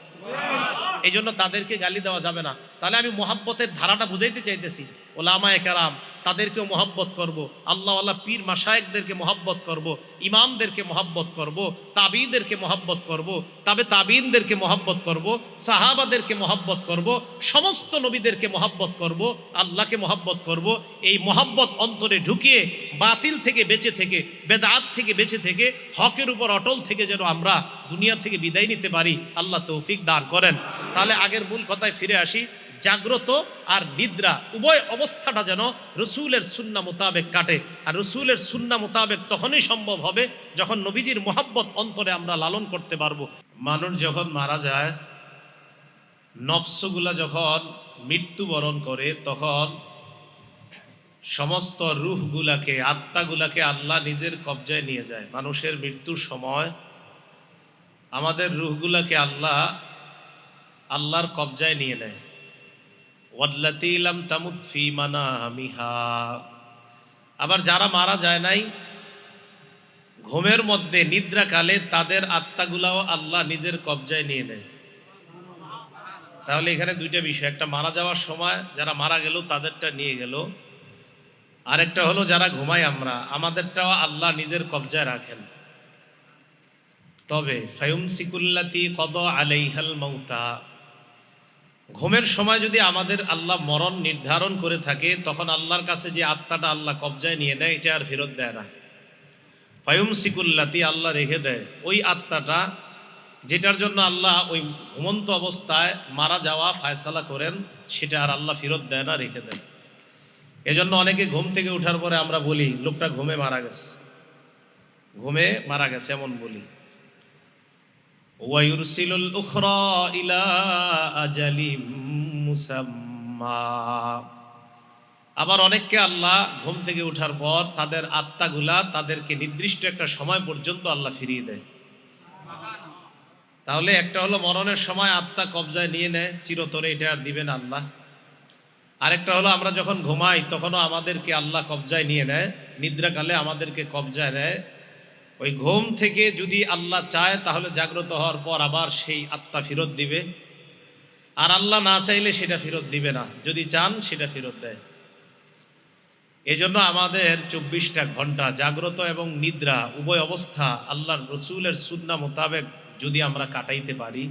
এই জন্য তাদেরকে গালি দেওয়া যাবে না। তাহলে আমি মোহাব্বতের ধারাটা বুঝাইতে চাইতেছি, ওলামায়ে কেরাম তাদেরকেও মহব্বত করব, আল্লাহওয়ালা পীর মাশায়েখদেরকে মহব্বত করব, ইমামদেরকে মহব্বত করব, তাবিদেরকে মহব্বত করব, তবে তাবিনদেরকে মহব্বত করব, সাহাবাদেরকে মহব্বত করব, সমস্ত নবীদেরকে মহব্বত করব, আল্লাহকে মহব্বত করব। এই মহব্বত অন্তরে ঢুকিয়ে বাতিল থেকে বেঁচে থেকে, বেদাত থেকে বেঁচে থেকে, হকের উপর অটল থেকে যেন আমরা দুনিয়া থেকে বিদায় নিতে পারি, আল্লাহ তৌফিক দান করেন। তাহলে আগের মূল কথায় ফিরে আসি, জাগ্রত আর নিদ্রা উভয় অবস্থাটা যেন রসুলের সুন্নাহ মোতাবেক কাটে। আর রসুলের সুন্নাহ মোতাবেক তখনই সম্ভব হবে যখন নবীজির মহব্বত অন্তরে আমরা লালন করতে পারবো। মানুষ যখন মারা যায়, নফসগুলা যখন মৃত্যুবরণ করে, তখন সমস্ত রূহগুলাকে, আত্মাগুলাকে আল্লাহ নিজের কবজায় নিয়ে যায়। মানুষের মৃত্যুর সময় আমাদের রূহগুলাকে আল্লাহর কবজায় নিয়ে নেয়। ওয়াল্লাতী লাম তামুত ফী মানামিহা, আবার যারা মারা যায় নাই ঘুমের মধ্যে, নিদ্রাকালে, তাদের আত্মাগুলাও আল্লাহ নিজের কবজায় নিয়ে নেয়। তাহলে এখানে দুইটা বিষয়, একটা মারা যাওয়ার সময় যারা মারা গেল তাদেরটা নিয়ে গেল, আরেকটা হলো যারা ঘুমাই আমরা, আমাদেরটাও আল্লাহ নিজের কবজায় রাখেন। তবে ফায়ুমসিকুল্লাতি কদ আলাইহাল মাউতা, ঘুমের সময় যদি আমাদের আল্লাহ মরণ নির্ধারণ করে থাকে, তখন আল্লাহর কাছে যে আত্মাটা আল্লাহ কবজায় নিয়ে নেয় এটা আর ফেরত দেয় না। ফায়ুমসিকুল্লাতি, আল্লাহ রেখে দেয় ওই আত্মাটা যেটার জন্য আল্লাহ ওই ঘুমন্ত অবস্থায় মারা যাওয়া ফায়সালা করেন, সেটা আর আল্লাহ ফেরত দেয় না, রেখে দেয়। এজন্য অনেকে ঘুম থেকে ওঠার পরে আমরা বলি লোকটা ঘুমে মারা গেছে, ঘুমে মারা গেছে এমন বলি। ওয়ায়ুরসিলুল উখরা ইলা আজালিম মুসাম্মা, আবার অনেককে আল্লাহ ঘুম থেকে ওঠার পর তাদের আত্মাগুলা তাদেরকে নির্দিষ্ট একটা সময় পর্যন্ত আল্লাহ ফিরিয়ে দেয়। তাহলে একটা হলো মরণের সময় আত্মা কবজায় নিয়ে নেয় চিরতরে, এটা আর দিবেন আল্লাহ। আরেকটা হলো আমরা যখন ঘুমাই তখনও আমাদেরকে আল্লাহ কবজায় নিয়ে নেয়, নিদ্রাকালে আমাদেরকে কবজায় নেয়। ওই ঘুম থেকে যদি আল্লাহ চায় তাহলে জাগ্রত হওয়ার পর আবার সেই আত্মা ফেরত দিবে, আর আল্লাহ না চাইলে সেটা ফেরত দিবে না, যদি চান সেটা ফেরত দেয়। এজন্য আমাদের 24টা ঘন্টা জাগ্রত এবং নিদ্রা উভয় অবস্থা আল্লাহর রসুলের সুন্নাহ মোতাবেক যদি আমরা কাটাইতে পারি,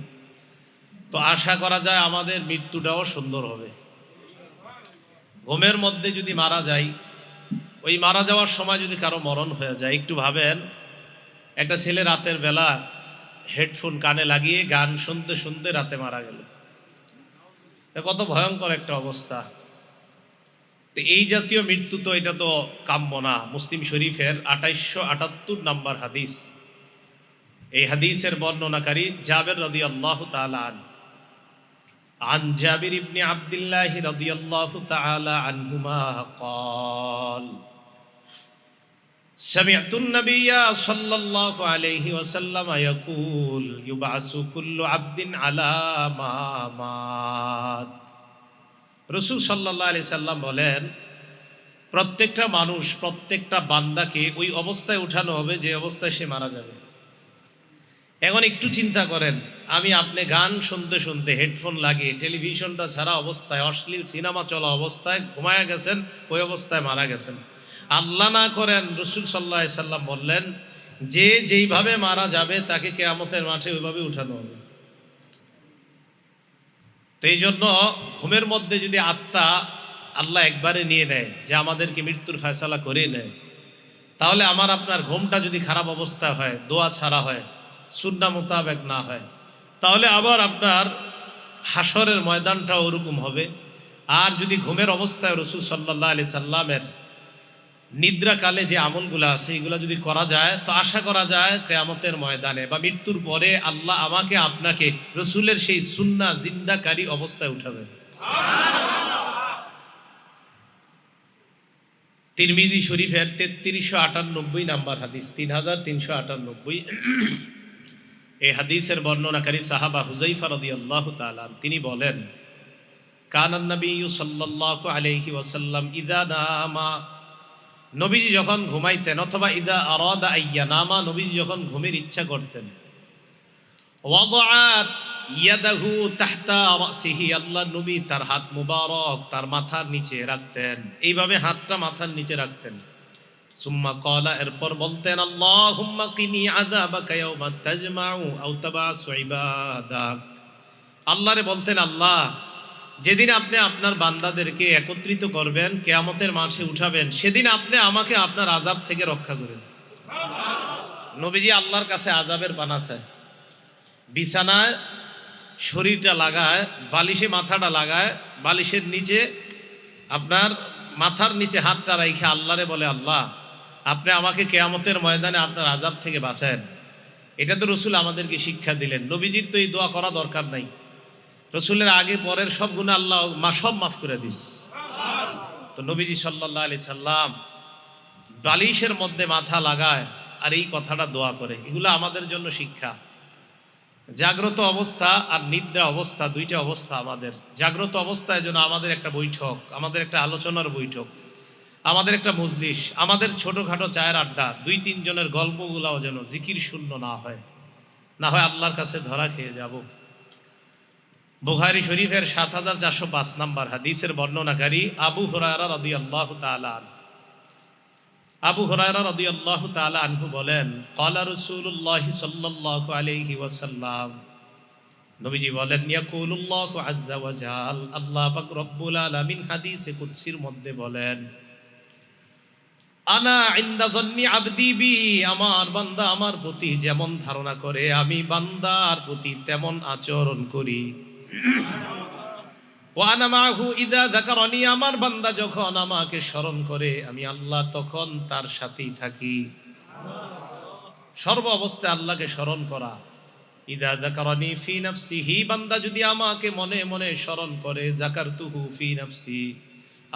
তো আশা করা যায় আমাদের মৃত্যুটাও সুন্দর হবে। ঘুমের মধ্যে যদি মারা যায়, ওই মারা যাওয়ার সময় যদি কারো মরণ হয়ে যায়, একটু ভাবেন একটা ছেলে রাতের বেলা হেডফোন কানে লাগিয়ে গান শুনতে শুনতে রাতে মারা গেল, কত ভয়ঙ্কর একটা অবস্থা। তো এই জাতীয় মৃত্যু তো এটা তো কাম্য না। মুসলিম শরীফের 2878 নম্বর হাদিস, এই হাদিসের বর্ণনাকারী জাবের রাদিয়াল্লাহু তাআলা আনহু, عن جابر بن عبد الله رضي الله تعالى عنهما قال سمعت النبي صلى الله عليه وسلم يقول يبعث كل عبد على ما مات। রাসূল সাল্লাল্লাহু আলাইহি সাল্লাম বলেন, প্রত্যেকটা মানুষ প্রত্যেকটা বান্দাকে ওই অবস্থায় উঠানো হবে যে অবস্থায় সে মারা যাবে। এখন একটু চিন্তা করেন, আমি আপনি গান শুনতে শুনতে হেডফোন লাগিয়ে টেলিভিশনটা ছাড়া অবস্থায়, অশ্লীল সিনেমা চলা অবস্থায় ঘুমায়া গেছেন, ওই অবস্থায় মারা গেছেন। আল্লাহ না করেন রাসূল সাল্লাল্লাহু আলাইহি সাল্লাম বললেন যে যেইভাবে মারা যাবে তাকে কিয়ামতের মাঠে ওইভাবে উঠানো হবে। তো এই জন্য ঘুমের মধ্যে যদি আত্মা আল্লাহ একবারে নিয়ে নেয়, যে আমাদেরকে মৃত্যুর ফয়সালা করে নেয়, তাহলে আমার আপনার ঘুমটা যদি খারাপ অবস্থা হয়, দোয়া ছাড়া হয়, সুন্নাহ মোতাবেক না হয়, তাহলে আবার আপনার হাসরের ময়দানটা ওরকম হবে। আর যদি ঘুমের অবস্থায় রাসূল সাল্লাল্লাহু আলাইহি সাল্লামের নিদ্রাকালে যে আমলগুলো আছে এগুলো যদি করা যায়, তো আশা করা যায় কিয়ামতের ময়দানে বা মৃত্যুর পরে আল্লাহ আমাকে আপনাকে রাসূলের সেই সুন্নাহ জিন্দাকারী অবস্থায় উঠাবে। তিরমিজি শরীফের 3398 নাম্বার হাদিস, 3398। এই হাদিসের বর্ণনাকারী সাহাবা হুযায়ফা রাদিয়াল্লাহু তাআলা তিনি বলেন, কানান নবিয়্যু সাল্লাল্লাহু আলাইহি ওয়াসাল্লাম ইযা নামা, নবীজি যখন ঘুমাইতেন, অথবা ইযা আরাদা আইয়ানামা, নবীজি যখন ঘুমের ইচ্ছা করতেন, ওয়াদাআত ইয়াদাহু তাহতা রাসিহি, আল্লাহ নবী তার হাত মুবারক তার মাথার নিচে রাখতেন, এইভাবে হাতটা মাথার নিচে রাখতেন। সুম্মা ক্বালা, এরপর বলতেন, আল্লাহুম্মা কিনি আযাবাকা ইয়াওমা তাজমাউ আও তাবআসু ইবাদাক, আল্লাহরে বলতেন, আল্লাহ যেদিন আপনি আপনার বান্দাদেরকে একত্রিত করবেন, কিয়ামতের মাঠে উঠাবেন, সেদিন আপনি আমাকে আপনার আযাব থেকে রক্ষা করেন। নবীজি আল্লাহর কাছে আযাবের পানা চায়, বিছানায় শরীরটা লাগায়, বালিশে মাথাটা লাগায়, বালিশের নিচে আপনার মাথার নিচে হাতটা রাইখে আল্লাহরে বলে, আল্লাহ আপনি আমাকে কিয়ামতের ময়দানে আপনার আযাব থেকে বাঁচায়েন। এটা তো রাসূল আমাদেরকে শিক্ষা দিলেন। নবীজির তো এই দোয়া করা দরকার নাই, রাসূলের আগে পরের সব গুনাহ আল্লাহ সব মাফ করে দিস। তো নবীজি সাল্লাল্লাহু আলাইহি সাল্লাম বালিশের মধ্যে মাথা লাগায় আর এই কথাটা দোয়া করে। এগুলো আমাদের জন্য শিক্ষা। জাগ্রত অবস্থা আর নিদ্রা অবস্থা, দুইটা অবস্থা আমাদের। জাগ্রত অবস্থায় যেন আমাদের একটা বৈঠক, আমাদের একটা আলোচনার বৈঠক, আমাদের একটা মজলিস, আমাদের ছোটখাটো চায়ের আড্ডা, 2-3 জনের গল্পগুলাও যেন জিকির শূন্য না হয়, না হয় আল্লাহর কাছে ধরা খেয়ে যাব। বুখারী শরীফের ৭৪০৫ নম্বর হাদিসের বর্ণনাকারী আবু হুরায়রা রাদিয়াল্লাহু তাআলা আনহু। আবু হুরায়রা রাদিয়াল্লাহু তাআলা আনহু বলেন, ক্বালা রাসূলুল্লাহ সাল্লাল্লাহু আলাইহি ওয়াসাল্লাম, নবীজি বলেন, ইয়াকুলুল্লাহু আযজা ওয়া জাল, আল্লাহ পাক রব্বুল আলামিন হাদিসে কুদসির মধ্যে বলেন, আনা ইনদা যন্নি আবদি বি, আমার বান্দা আমার প্রতি যেমন ধারণা করে আমি বান্দার প্রতি তেমন আচরণ করি। ওয়া আনা মাহু ইদা যাকারানি, আমার বান্দা যখন আমাকে স্মরণ করে আমি আল্লাহ তখন তার সাথেই থাকি। সর্ব অবস্থায় আল্লাহকে স্মরণ করা। ইদা যাকারানি ফি নাফসিহি, বান্দা যদি আমাকে মনে মনে স্মরণ করে, যাকারতুহু ফি নাফসি,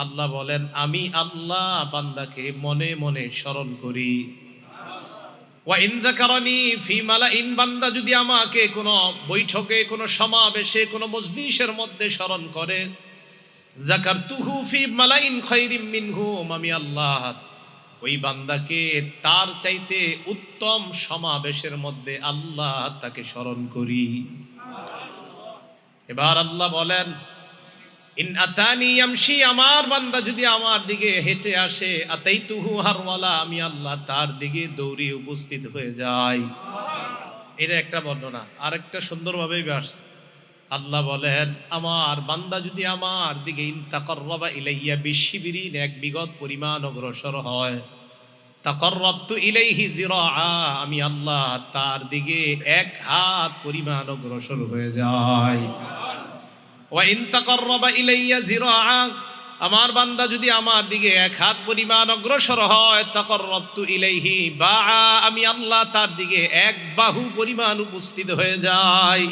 আল্লাহ বলেন আমি আল্লাহ বান্দাকে মনে মনে স্মরণ করি। ওয়া ইন যাকারানি ফি মালাইন, বান্দা যদি আমাকে কোনো বৈঠকে, কোনো সমাবেশে, কোনো মজলিসের মধ্যে স্মরণ করে, যাকারতুহু ফি মালাইন খায়রিম মিনহুম, আমি আল্লাহ ওই বান্দাকে তার চাইতে উত্তম সমাবেশের মধ্যে আল্লাহ তাকে স্মরণ করি। এবার আল্লাহ বলেন, ইন আতানি ইয়ামশি, আমার বান্দা যদি আমার দিকে হেঁটে আসে, আতাইতুহু হারওয়ালা, আমি আল্লাহ তার দিকে দৌড়ে উপস্থিত হয়ে যাই। এটা একটা বর্ণনা। আরেকটা সুন্দরভাবে আসছে, আল্লাহ বলেন আমার বান্দা যদি আমার দিকে ইনতাকাররাবা ইলাইয়া বিশিবিরিন, এক বিগত পরিমাণ অগ্রসর হয়, তাকাররাবতু ইলাইহি জিরাআ, আমি আল্লাহ তার দিকে এক হাত পরিমাণ অগ্রসর হয়ে যাই। ওয়া ইন তাকাররাবা ইলাইয়া জিরাআ, আমার বান্দা যদি আমার দিকে এক হাত পরিমাণ অগ্রসর হয়, তাকাররাবতু ইলাইহি বাআ, আমি আল্লাহ তার দিকে এক বাহু পরিমাণ উপস্থিত হয়ে যাই।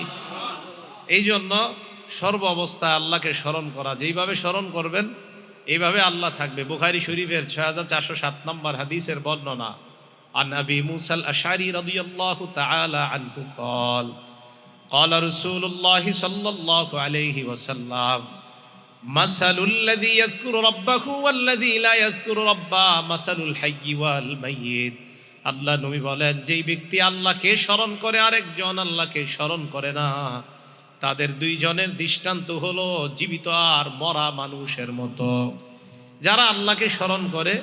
এই জন্য সর্ব অবস্থায় আল্লাহকে স্মরণ করা, যেইভাবে স্মরণ করবেন এইভাবে আল্লাহ থাকবে। বুখারী শরীফের ৬৪০৭ নম্বর হাদিসের বর্ণনা, আন আবি মুসা আল আশআরী রাদিয়াল্লাহু তাআলা আনহু قال قال رسول الله صلى الله عليه وسلم مثل الذي يذكر ربه والذي لا يذكر ربه مثل الحي والميت। আল্লাহ নবী বলেন, যেই ব্যক্তি আল্লাহকে স্মরণ করে আরেকজন আল্লাহকে স্মরণ করে না, তাদের দুইজনের দৃষ্টান্ত হলো জীবিত আর মরা মানুষের মতো। যারা আল্লাহকে স্মরণ করে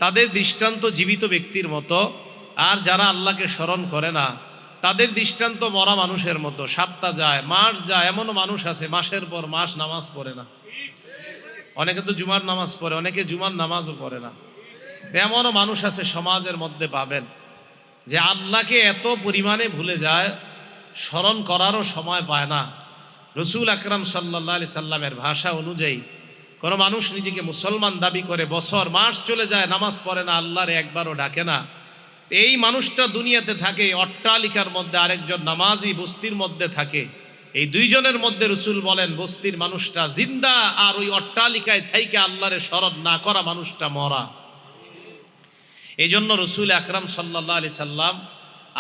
তাদের দৃষ্টান্ত জীবিত ব্যক্তির মতো, আর যারা আল্লাহকে স্মরণ করে না তাদের দৃষ্টান্ত মরা মানুষের মতো। সপ্তাহ যায়, মাস যায়, এমনও মানুষ আছে মাসের পর মাস নামাজ পড়ে না। অনেকে তো জুমার নামাজ পড়ে, অনেকে জুমার নামাজও পড়ে না। এমনও মানুষ আছে সমাজের মধ্যে পাবেন যে আল্লাহকে এত পরিমাণে ভুলে যায়, স্মরণ করারও সময় পায় না। রসুল আকরাম সাল্লাল্লাহু আলাইহি সাল্লামের ভাষা অনুযায়ী কোনো মানুষ নিজেকে মুসলমান দাবি করে, বছর মাস চলে যায় নামাজ পড়ে না, আল্লাহরে একবারও ডাকে না, এই মানুষটা দুনিয়াতে থাকে অট্টালিকার মধ্যে, আরেকজন নামাজি বস্তির মধ্যে থাকে। এই দুইজনের মধ্যে রসুল বলেন বস্তির মানুষটা জিন্দা, আর ওই অট্টালিকায় থাইকে আল্লাহরে স্মরণ না করা মানুষটা মরা। এই জন্য রসুল আকরাম সাল্লাল্লাহু আলাইহি সাল্লাম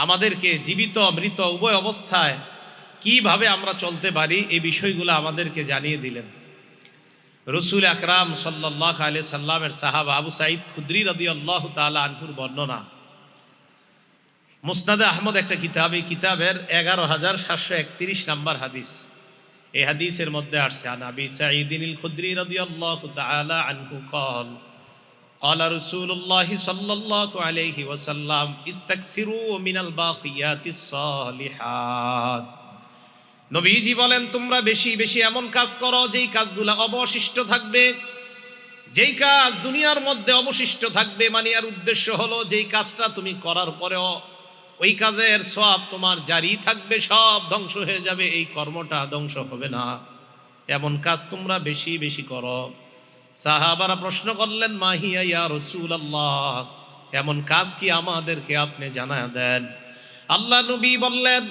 আমাদেরকে জীবিত মৃত উভয় অবস্থায় কিভাবে আমরা চলতে পারি এই বিষয়গুলো আমাদেরকে জানিয়ে দিলেন। রসুল আকরাম সাল্লাল্লাহু আলাইহি সাল্লামের সাহাবা আবু সাঈদ খুদরি রাদিয়াল্লাহু তাআলা আনহুর বর্ণনা, মুসনাদে আহমদ একটা কিতাব, এই কিতাবের ১১৭৩১ নাম্বার হাদিস। এই হাদিসের মধ্যে আসছে, আন আবি সাঈদিনিল খুদরি রাদিয়াল্লাহু তাআলা আনহু قال قال رسول الله صلى الله عليه وسلم استكثروا من الباقيات الصالحات। নবীজি বলেন তোমরা বেশি বেশি এমন কাজ করো যেই কাজগুলো অবশিষ্ট থাকবে। যেই কাজ দুনিয়ার মধ্যে অবশিষ্ট থাকবে মানে এর উদ্দেশ্য হলো যেই কাজটা তুমি করার পরেও ওই কাজের সওয়াব তোমার জারি থাকবে, সব ধ্বংস হয়ে যাবে, এই কর্মটা ধ্বংস হবে না, এমন কাজ তোমরা বেশি বেশি করো। সাহাবারা প্রশ্ন করলেন, মাহিয়া ইয়া রাসূলুল্লাহ, এমন কাজ কি আমাদেরকে আপনি জানায় দেন। আল্লাহ নবী বললেন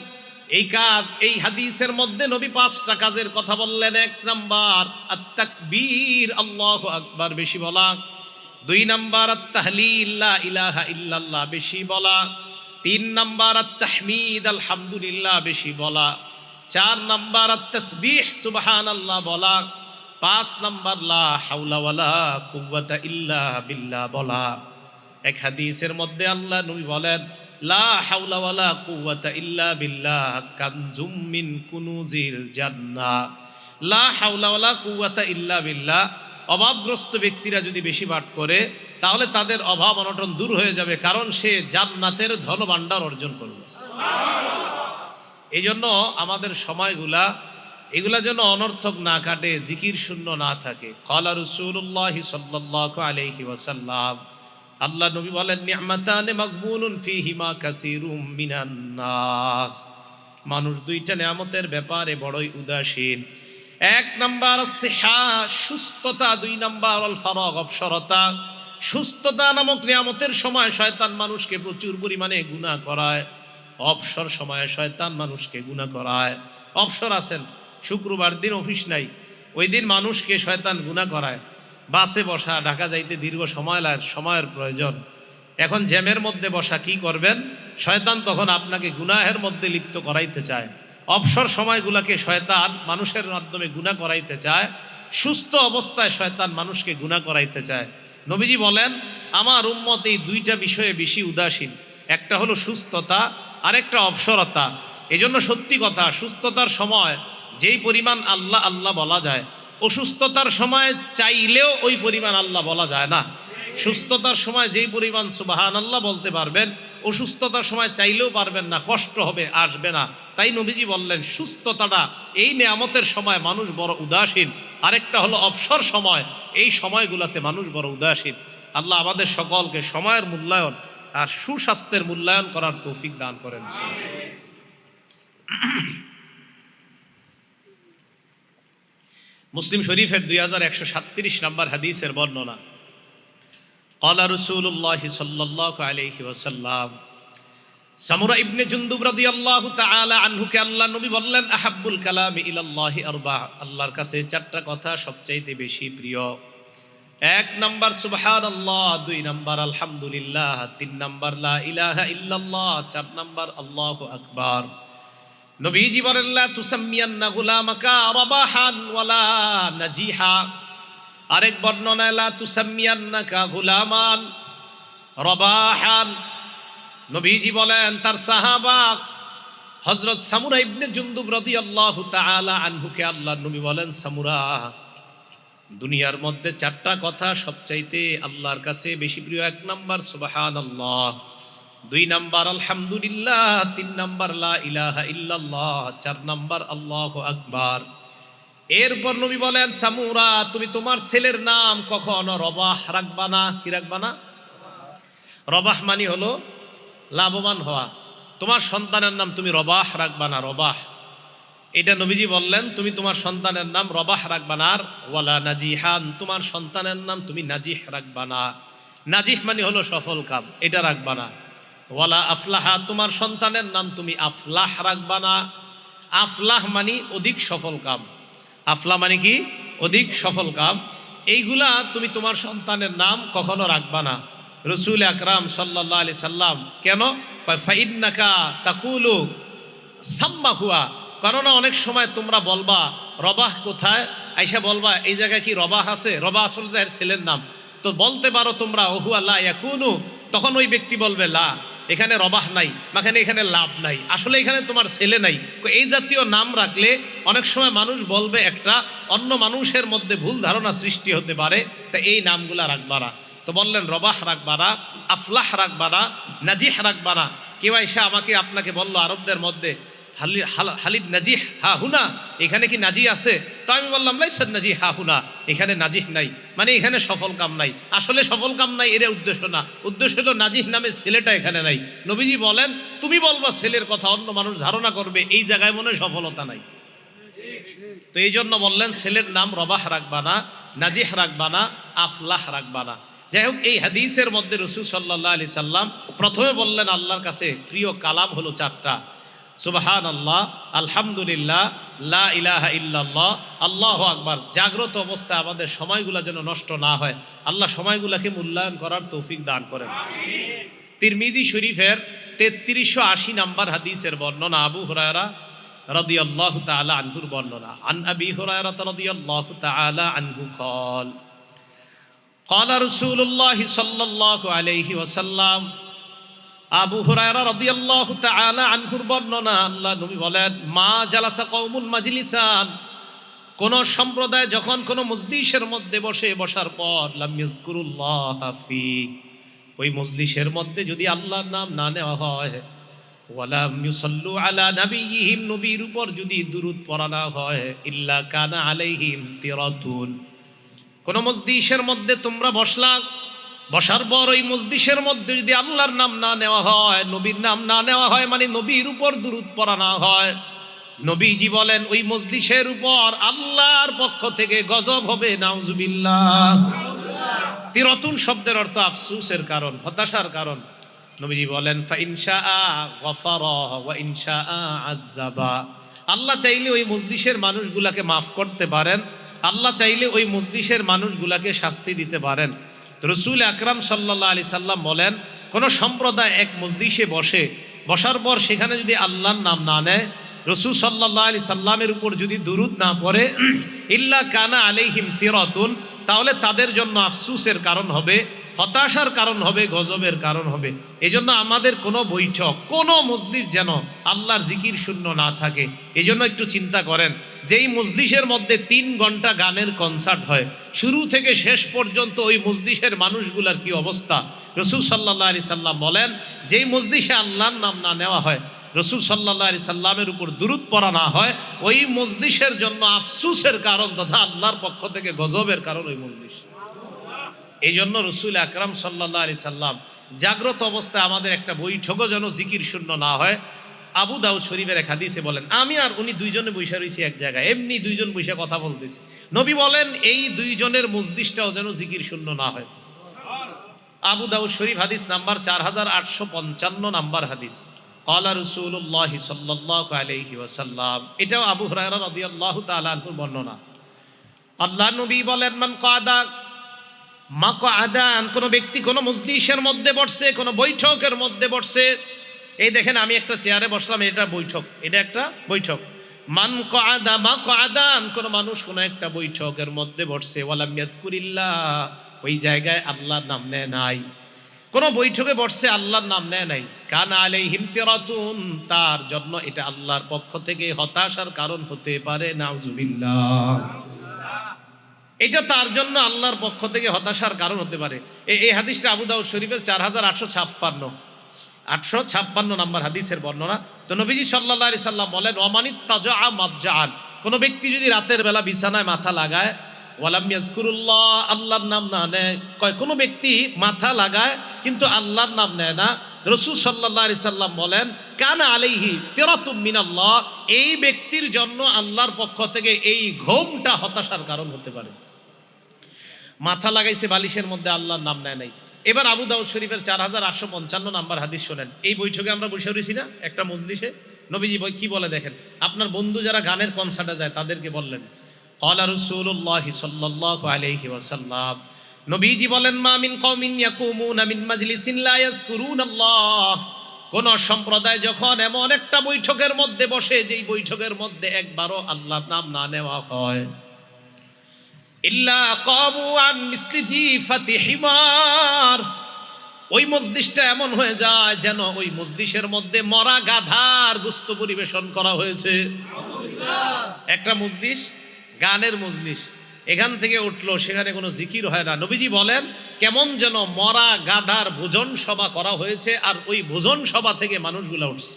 এই কাজ, এই হাদিসের মধ্যে নবী 5টা কাজের কথা বললেন। 1 নাম্বার আত-তাকবীর, আল্লাহু আকবার বেশি বলা। 2 নাম্বার আত-তাহলিল, লা ইলাহা ইল্লাল্লাহ বেশি বলা। 3 নাম্বার আত-তাহমিদ, আলহামদুলিল্লাহ বেশি বলা। 4 নাম্বার আত-তাসবিহ, সুবহানাল্লাহ বলা। 5 নাম্বার লা হাওলা ওয়ালা কুওয়াতা ইল্লা বিল্লাহ বলা। এক হাদিসের মধ্যে আল্লাহ নবী বলেন, লা হাওলা ওয়ালা কুওয়াতা ইল্লা বিল্লাহ কানজুম মিন কুনুজিল জান্নাহ। লা হাওলা ওয়ালা কুওয়াতা ইল্লা বিল্লাহ। অভাবগ্রস্ত ব্যক্তিরা যদি বেশি পাঠ করে তাহলে তাদের অভাব অনটন দূর হয়ে যাবে, কারণ সে জান্নাতের ধনভাণ্ডার অর্জন করবে। এই জন্য আমাদের সময়গুলা এগুলা যেন অনর্থক না কাটে, জিকির শূন্য না থাকে। ক্বালা রাসূলুল্লাহি সাল্লাল্লাহু আলাইহি ওয়াসাল্লাম, আল্লাহ নবী বলেন, নি'মাতানে মাগবুনুন ফীহিমা কাসীরুম মিনান নাস। মানুষ দুইটা নিয়ামতের ব্যাপারে বড়ই উদাসীন। এক নাম্বার সিহা, সুস্থতা। দুই নাম্বার আল ফারাগ, অবসরতা। সুস্থতা নামক নিয়ামতের সময় শয়তান মানুষকে প্রচুর পরিমাণে গুনাহ করায়, অবসর সময়ে শয়তান মানুষকে গুনাহ করায়। অবসর আছেন, শুক্রবার দিন অফিস নাই, ওই দিন মানুষকে শয়তান গুনাহ করায়। বাসে বসা, ঢাকা যাইতে দীর্ঘ সময়ের প্রয়োজন, এখন জ্যামের মধ্যে বসা, কি করবেন? শয়তান তখন আপনাকে গুনাহের মধ্যে লিপ্ত করাইতে চায়। অবসর সময়গুলোকে শয়তান মানুষের মাধ্যমে গুনাহ করাইতে চায়। সুস্থ অবস্থায় শয়তান মানুষকে গুনাহ করাইতে চায়। নবীজি বলেন, আমার উম্মত এই দুইটা বিষয়ে বেশি উদাসীন, একটা হলো সুস্থতা, আরেকটা অবসরতা। এই জন্য সত্যি কথা, সুস্থতার সময় যেই পরিমাণ আল্লাহ আল্লাহ বলা যায়, অসুস্থতার সময় চাইলেও ওই পরিমাণ আল্লাহ বলা যায় না। সুস্থতার সময় যেই পরিমাণ সুবহানাল্লাহ বলতে পারবেন, অসুস্থতার সময় চাইলেও পারবেন না, কষ্ট হবে, আসবে না। তাই নবীজি বললেন, সুস্থতাটা এই নিয়ামতের সময় মানুষ বড় উদাসীন, আরেকটা হলো অবসর সময়, এই সময়গুলোতে মানুষ বড় উদাসীন। আল্লাহ আমাদের সকলকে সময়ের মূল্যায়ন আর সুস্বাস্থ্যের মূল্যায়ন করার তৌফিক দান করেন। মুসলিম শরীফের 2137 নম্বর হাদিসের বর্ণনা। ক্বালা রাসূলুল্লাহি সাল্লাল্লাহু আলাইহি ওয়াসাল্লাম, সামুরা ইবনে জুনদুব রাদিয়াল্লাহু তাআলা আনহুকে আল্লাহ নবী বললেন, আহাব্বুল কালামি ইলাল্লাহি আরবা। আল্লাহর কাছে চারটা কথা সবচাইতে বেশি প্রিয়। এক নাম্বার সুবহানাল্লাহ, দুই নাম্বার আলহামদুলিল্লাহ, তিন নাম্বার লা ইলাহা ইল্লাল্লাহ, চার নাম্বার আল্লাহু আকবার। নবীজি বলেন, লা তুসাম্মিয়ান্না গুলামাকা রাবাহান ওয়ালা নাজিহা। আরেক বর্ণনায়, লা তুসাম্মিয়ান্নাকা গুলামান রাবাহান। নবীজি বলেন, তার সাহাবা হযরত সামুরা ইবনে জুনদুব রাদিয়াল্লাহু তাআলা আনহুকে আল্লাহর নবী বলেন, সামুরা, দুনিয়ার মধ্যে চারটা কথা সবচাইতে আল্লাহর কাছে বেশি প্রিয়। এক নাম্বার সুবহানাল্লাহ, দুই নাম্বার আলহামদুলিল্লাহ, তিন নাম্বার লা ইলাহা ইল্লাল্লাহ, চার নাম্বার আল্লাহু আকবার। এরপর নবী বলেন, সামুরা, তুমি তোমার ছেলের নাম কখনো রবাহ রাখবা না। কি রাখবা না? রবাহ মানে হলো লাভবান হওয়া। তোমার সন্তানের নাম তুমি রবাহ রাখবা না, রবাহ। এটা নবীজি বললেন, তুমি তোমার সন্তানের নাম রবাহ রাখবা না। আর ওয়ালা নাজিহান, তোমার সন্তানের নাম তুমি নাজিহ রাখবা না। নাজিহ মানে হলো সফল কাম, এটা রাখবা না। ওয়ালা আফলাহা, তোমার সন্তানের নাম তুমি আফলাহ রাখবা না। আফলাহ মানে অধিক সফল কাম। আফলাহ মানে কি? অধিক সফল কাম। এইগুলা তুমি তোমার সন্তানের নাম কখনো রাখবা না। রাসূল আকরাম সাল্লাল্লাহু আলাইহি সাল্লাম কেন? ফাইন্নাকা তাকুলু সাম্মা হুয়া, কারণ অনেক সময় তোমরা বলবা রবাহ কোথায়, আইসা বলবা এই জায়গায় কি রবাহ আছে? রবাহ আসলে তার ছেলের নাম। তো বলতে পারো তোমরা ওহু আল্লাহ ইয়াকুনু, তখন ওই ব্যক্তি বলবে লা, এখানে রবাহ নাই, এখানে লাভ নাই, আসলে এখানে তোমার ছেলে নাই। এই জাতীয় নাম রাখলে অনেক সময় মানুষ বলবে একটা, অন্য মানুষের মধ্যে ভুল ধারণা সৃষ্টি হতে পারে। তা এই নামগুলা রাখবা না। তো বললেন রবাহ রাখবা না, আফলাহ রাখবা না, নাজিহ রাখবা না। কেউ এসে আমাকে আপনাকে বললো আরবদের মধ্যে হালিদ নাজিহ হা হুনা, এখানে কি নাজি আছে? তো আমি বললাম লাইসা নাজিহ হা হুনা, এখানে নাজিহ নাই, মানে এখানে সফল কাম নাই। আসলে সফল কাম নাই এর উদ্দেশ্য না, উদ্দেশ্য হলো নাজিহ নামে ছেলেটা এখানে নাই। নবীজি বলেন, তুমি বলবা ছেলের কথা, অন্য মানুষ ধারণা করবে এই জায়গায় মনে সফলতা নাই। তো এই জন্য বললেন ছেলের নাম রবাহ রাখবা না, নাজিহ রাখবা না, আফলাহ রাখবা না। যাই হোক, এই হাদিসের মধ্যে রাসূল সাল্লাল্লাহু আলাইহি সাল্লাম প্রথমে বললেন আল্লাহর কাছে প্রিয় কালাম হলো চারটা, সুবহানাল্লাহ, আলহামদুলিল্লাহ, লা ইলাহা ইল্লাল্লাহ, আল্লাহু আকবার। জাগ্রত অবস্থায় আমাদের সময়গুলো যেন নষ্ট না হয়, আল্লাহ সময়গুলোকে মূল্যায়ন করার তৌফিক দান করেন। তিরমিজি শরীফের 3380 নম্বর হাদিসের বর্ণনা, আবু হুরায়রা রাদিয়াল্লাহু তাআলা আনহুর বর্ণনা। আন আবি হুরায়রা রাদিয়াল্লাহু তাআলা আনহু قال قال رسول الله صلى الله عليه وسلم, আবু হুরায়রা রাদিয়াল্লাহু তাআলা আনহুর বর্ণনা, আল্লাহ নবী বলেন, মা জালাসা কওমুন মাজলিসান, কোন সম্প্রদায় যখন কোন মজলিসের মধ্যে বসার পর লাম ইয়াজকুরুল্লাহ ফি, ওই মজলিসের মধ্যে যদি আল্লাহর নাম না নেওয়া হয়, ওয়ালাম ইউসাল্লু আলা নাবিয়িহিম, নবীর উপর যদি দুরূদ পড়া না হয়, ইল্লা কানা আলাইহিম তিরাতুন, কোন মজলিসের মধ্যে তোমরা বসার পর ওই মজলিসের মধ্যে যদি আল্লাহর নাম না নেওয়া হয়, নবীর নাম না নেওয়া হয়, মানে নবীর উপর দুরূদ পড়া না হয়, নবীজি বলেন ওই মজলিসের উপর আল্লাহর পক্ষ থেকে গজব হবে, নাউজুবিল্লাহ। তিরাতুন শব্দের অর্থ আফসোসের কারণ, হতাশার কারণ। নবীজি বলেন ফা ইনশাআ গফারা ওয়া ইনশাআ আযাবা, আল্লাহ চাইলে ওই মজলিসের মানুষগুলাকে মাফ করতে পারেন, আল্লাহ চাইলে ওই মজলিসের মানুষগুলাকে শাস্তি দিতে পারেন। রাসূল আকরাম সাল্লাল্লাহু আলাইহি সাল্লাম বলেন, কোন সম্প্রদায় এক মজলিসে বসার পর সেখানে যদি আল্লাহর নাম না নেয়, রাসূল সাল্লাল্লাহু আলাইহি সাল্লামের উপর যদি দুরূদ না পড়ে, ইল্লা কানা আলাইহিম তিরাতুন, তাহলে তাদের জন্য আফসোসের কারণ হবে, হতাশার কারণ হবে, গজবের কারণ হবে। এজন্য আমাদের কোনো বৈঠক, কোনো মজলিস যেন আল্লাহর জিকির শূন্য না থাকে। এজন্য একটু চিন্তা করেন, যেই মজলিসের মধ্যে 3 ঘন্টা গানের কনসার্ট হয়, শুরু থেকে শেষ পর্যন্ত ওই মজলিসের মানুষগুলার কি অবস্থা। রাসূল সাল্লাল্লাহু আলাইহি সাল্লাম বলেন, যেই মজলিসে আল্লাহর নাম না নেওয়া হয়, রাসূল সাল্লাল্লাহু আলাইহি সাল্লামের উপর দুরূদ পড়া না হয়, ওই মজলিসের জন্য আফসোসের কারণ তথা আল্লাহর পক্ষ থেকে গজবের কারণ ওই মজলিস। এই জন্য রাসূল আকরাম সাল্লাল্লাহু আলাইহি সাল্লাম জাগ্রত অবস্থায় আমাদের একটা বৈঠকও যেন জিকির শূন্য না হয়। আবু দাউদ শরীফের এক হাদিসে বলেন, আমি আর উনি দুইজনে বসে রয়েছি এক জায়গায়, এমনি দুইজন বসে কথা বলতেছি, নবী বলেন এই দুইজনের মজলিসটাও যেন জিকির শূন্য না হয়। আবু দাউদ শরীফ হাদিস নাম্বার 4855 নাম্বার হাদিস। ক্বালা রাসূলুল্লাহ সাল্লাল্লাহু আলাইহি ওয়াসাল্লাম, এটাও আবু হুরায়রা রাদিয়াল্লাহু তাআলা আনহুর বর্ণনা। আল্লাহ নবী বলেন, মান কাদা মাকআদান, কোন ব্যক্তি কোন মজলিসের মধ্যে বসছে, কোন বৈঠকের মধ্যে বসছে, এই দেখেন আমি একটা চেয়ারে বসলাম, এটা বৈঠক, এটা একটা বৈঠক। মান কাদা মাকআদান, কোন মানুষ কোন একটা বৈঠকের মধ্যে বসছে, ওয়ালাম ইয়াযকুরিল্লাহ, ওই জায়গায় আল্লাহর নাম নেয় নাই, কোন বৈঠকে বসছে আল্লাহর নাম নেয় নাই, কানা আলাইহিম তিরাতুন, তার জন্য এটা আল্লাহর পক্ষ থেকে হতাশার কারণ হতে পারে, নাউজুবিল্লাহ। এটা তার জন্য আল্লাহর পক্ষ থেকে হতাশার কারণ হতে পারে। এই হাদিসটা আবু দাউদ শরীফের 4856 নাম্বার হাদিসের বর্ণনা। তো নবীজি সাল্লাল্লাহু আলাইহি সাল্লাম বলেন, ওয়ামানিত তাজা মাতজাআন, কোন ব্যক্তি যদি রাতের বেলা বিছানায় মাথা লাগায়, ওয়ালাম ইয়াজকুরুল্লাহ, আল্লাহর নাম না নেয়, কোন ব্যক্তি মাথা লাগায় কিন্তু আল্লাহর নাম নেয় না, রাসূল সাল্লাল্লাহু আলাইহি সাল্লাম বলেন, কানা আলাইহি তিরাতুম মিনাল্লাহ, এই ব্যক্তির জন্য আল্লাহর পক্ষ থেকে এই ঘুমটা হতাশার কারণ হতে পারে। মাথা লাগাইছে বালিশের মধ্যে, আল্লাহর নাম নেয় নাই। এবার আবু দাউদ শরীফের 4855 নাম্বার হাদিস শোনেন। এই বৈঠকে আমরা বসে রয়েছি না একটা মজলিসে, নবীজি কি বলে দেখেন, আপনার বন্ধু যারা গানের কনসার্টে যায় তাদেরকে বললেন, ক্বালা রাসূলুল্লাহ সাল্লাল্লাহু আলাইহি ওয়াসাল্লাম, নবীজি বলেন, মা মিন কওমিন ইয়াকুমুনা মিন মাজলিসিন লা ইয়াযকুরুনাল্লাহ, কোন সম্প্রদায় যখন এমন একটা বৈঠকের মধ্যে বসে, যেই বৈঠকের মধ্যে একবারও আল্লাহর নাম না নেওয়া হয়, ইল্লা কামু আন মিসলি জিফাতি হিমার, ওই মজলিসটা এমন হয়ে যায় যেন ওই মজলিসের মধ্যে মরা গাধার গোশত পরিবেশন করা হয়েছে। একটা মজলিস, গানের মজলিস, এখান থেকে উঠলো, সেখানে কোনো জিকির হয় না। নবীজি বলেন, কেমন যেন মরা গাধার ভোজন সভা করা হয়েছে, আর ওই ভোজন সভা থেকে মানুষগুলো উঠছে।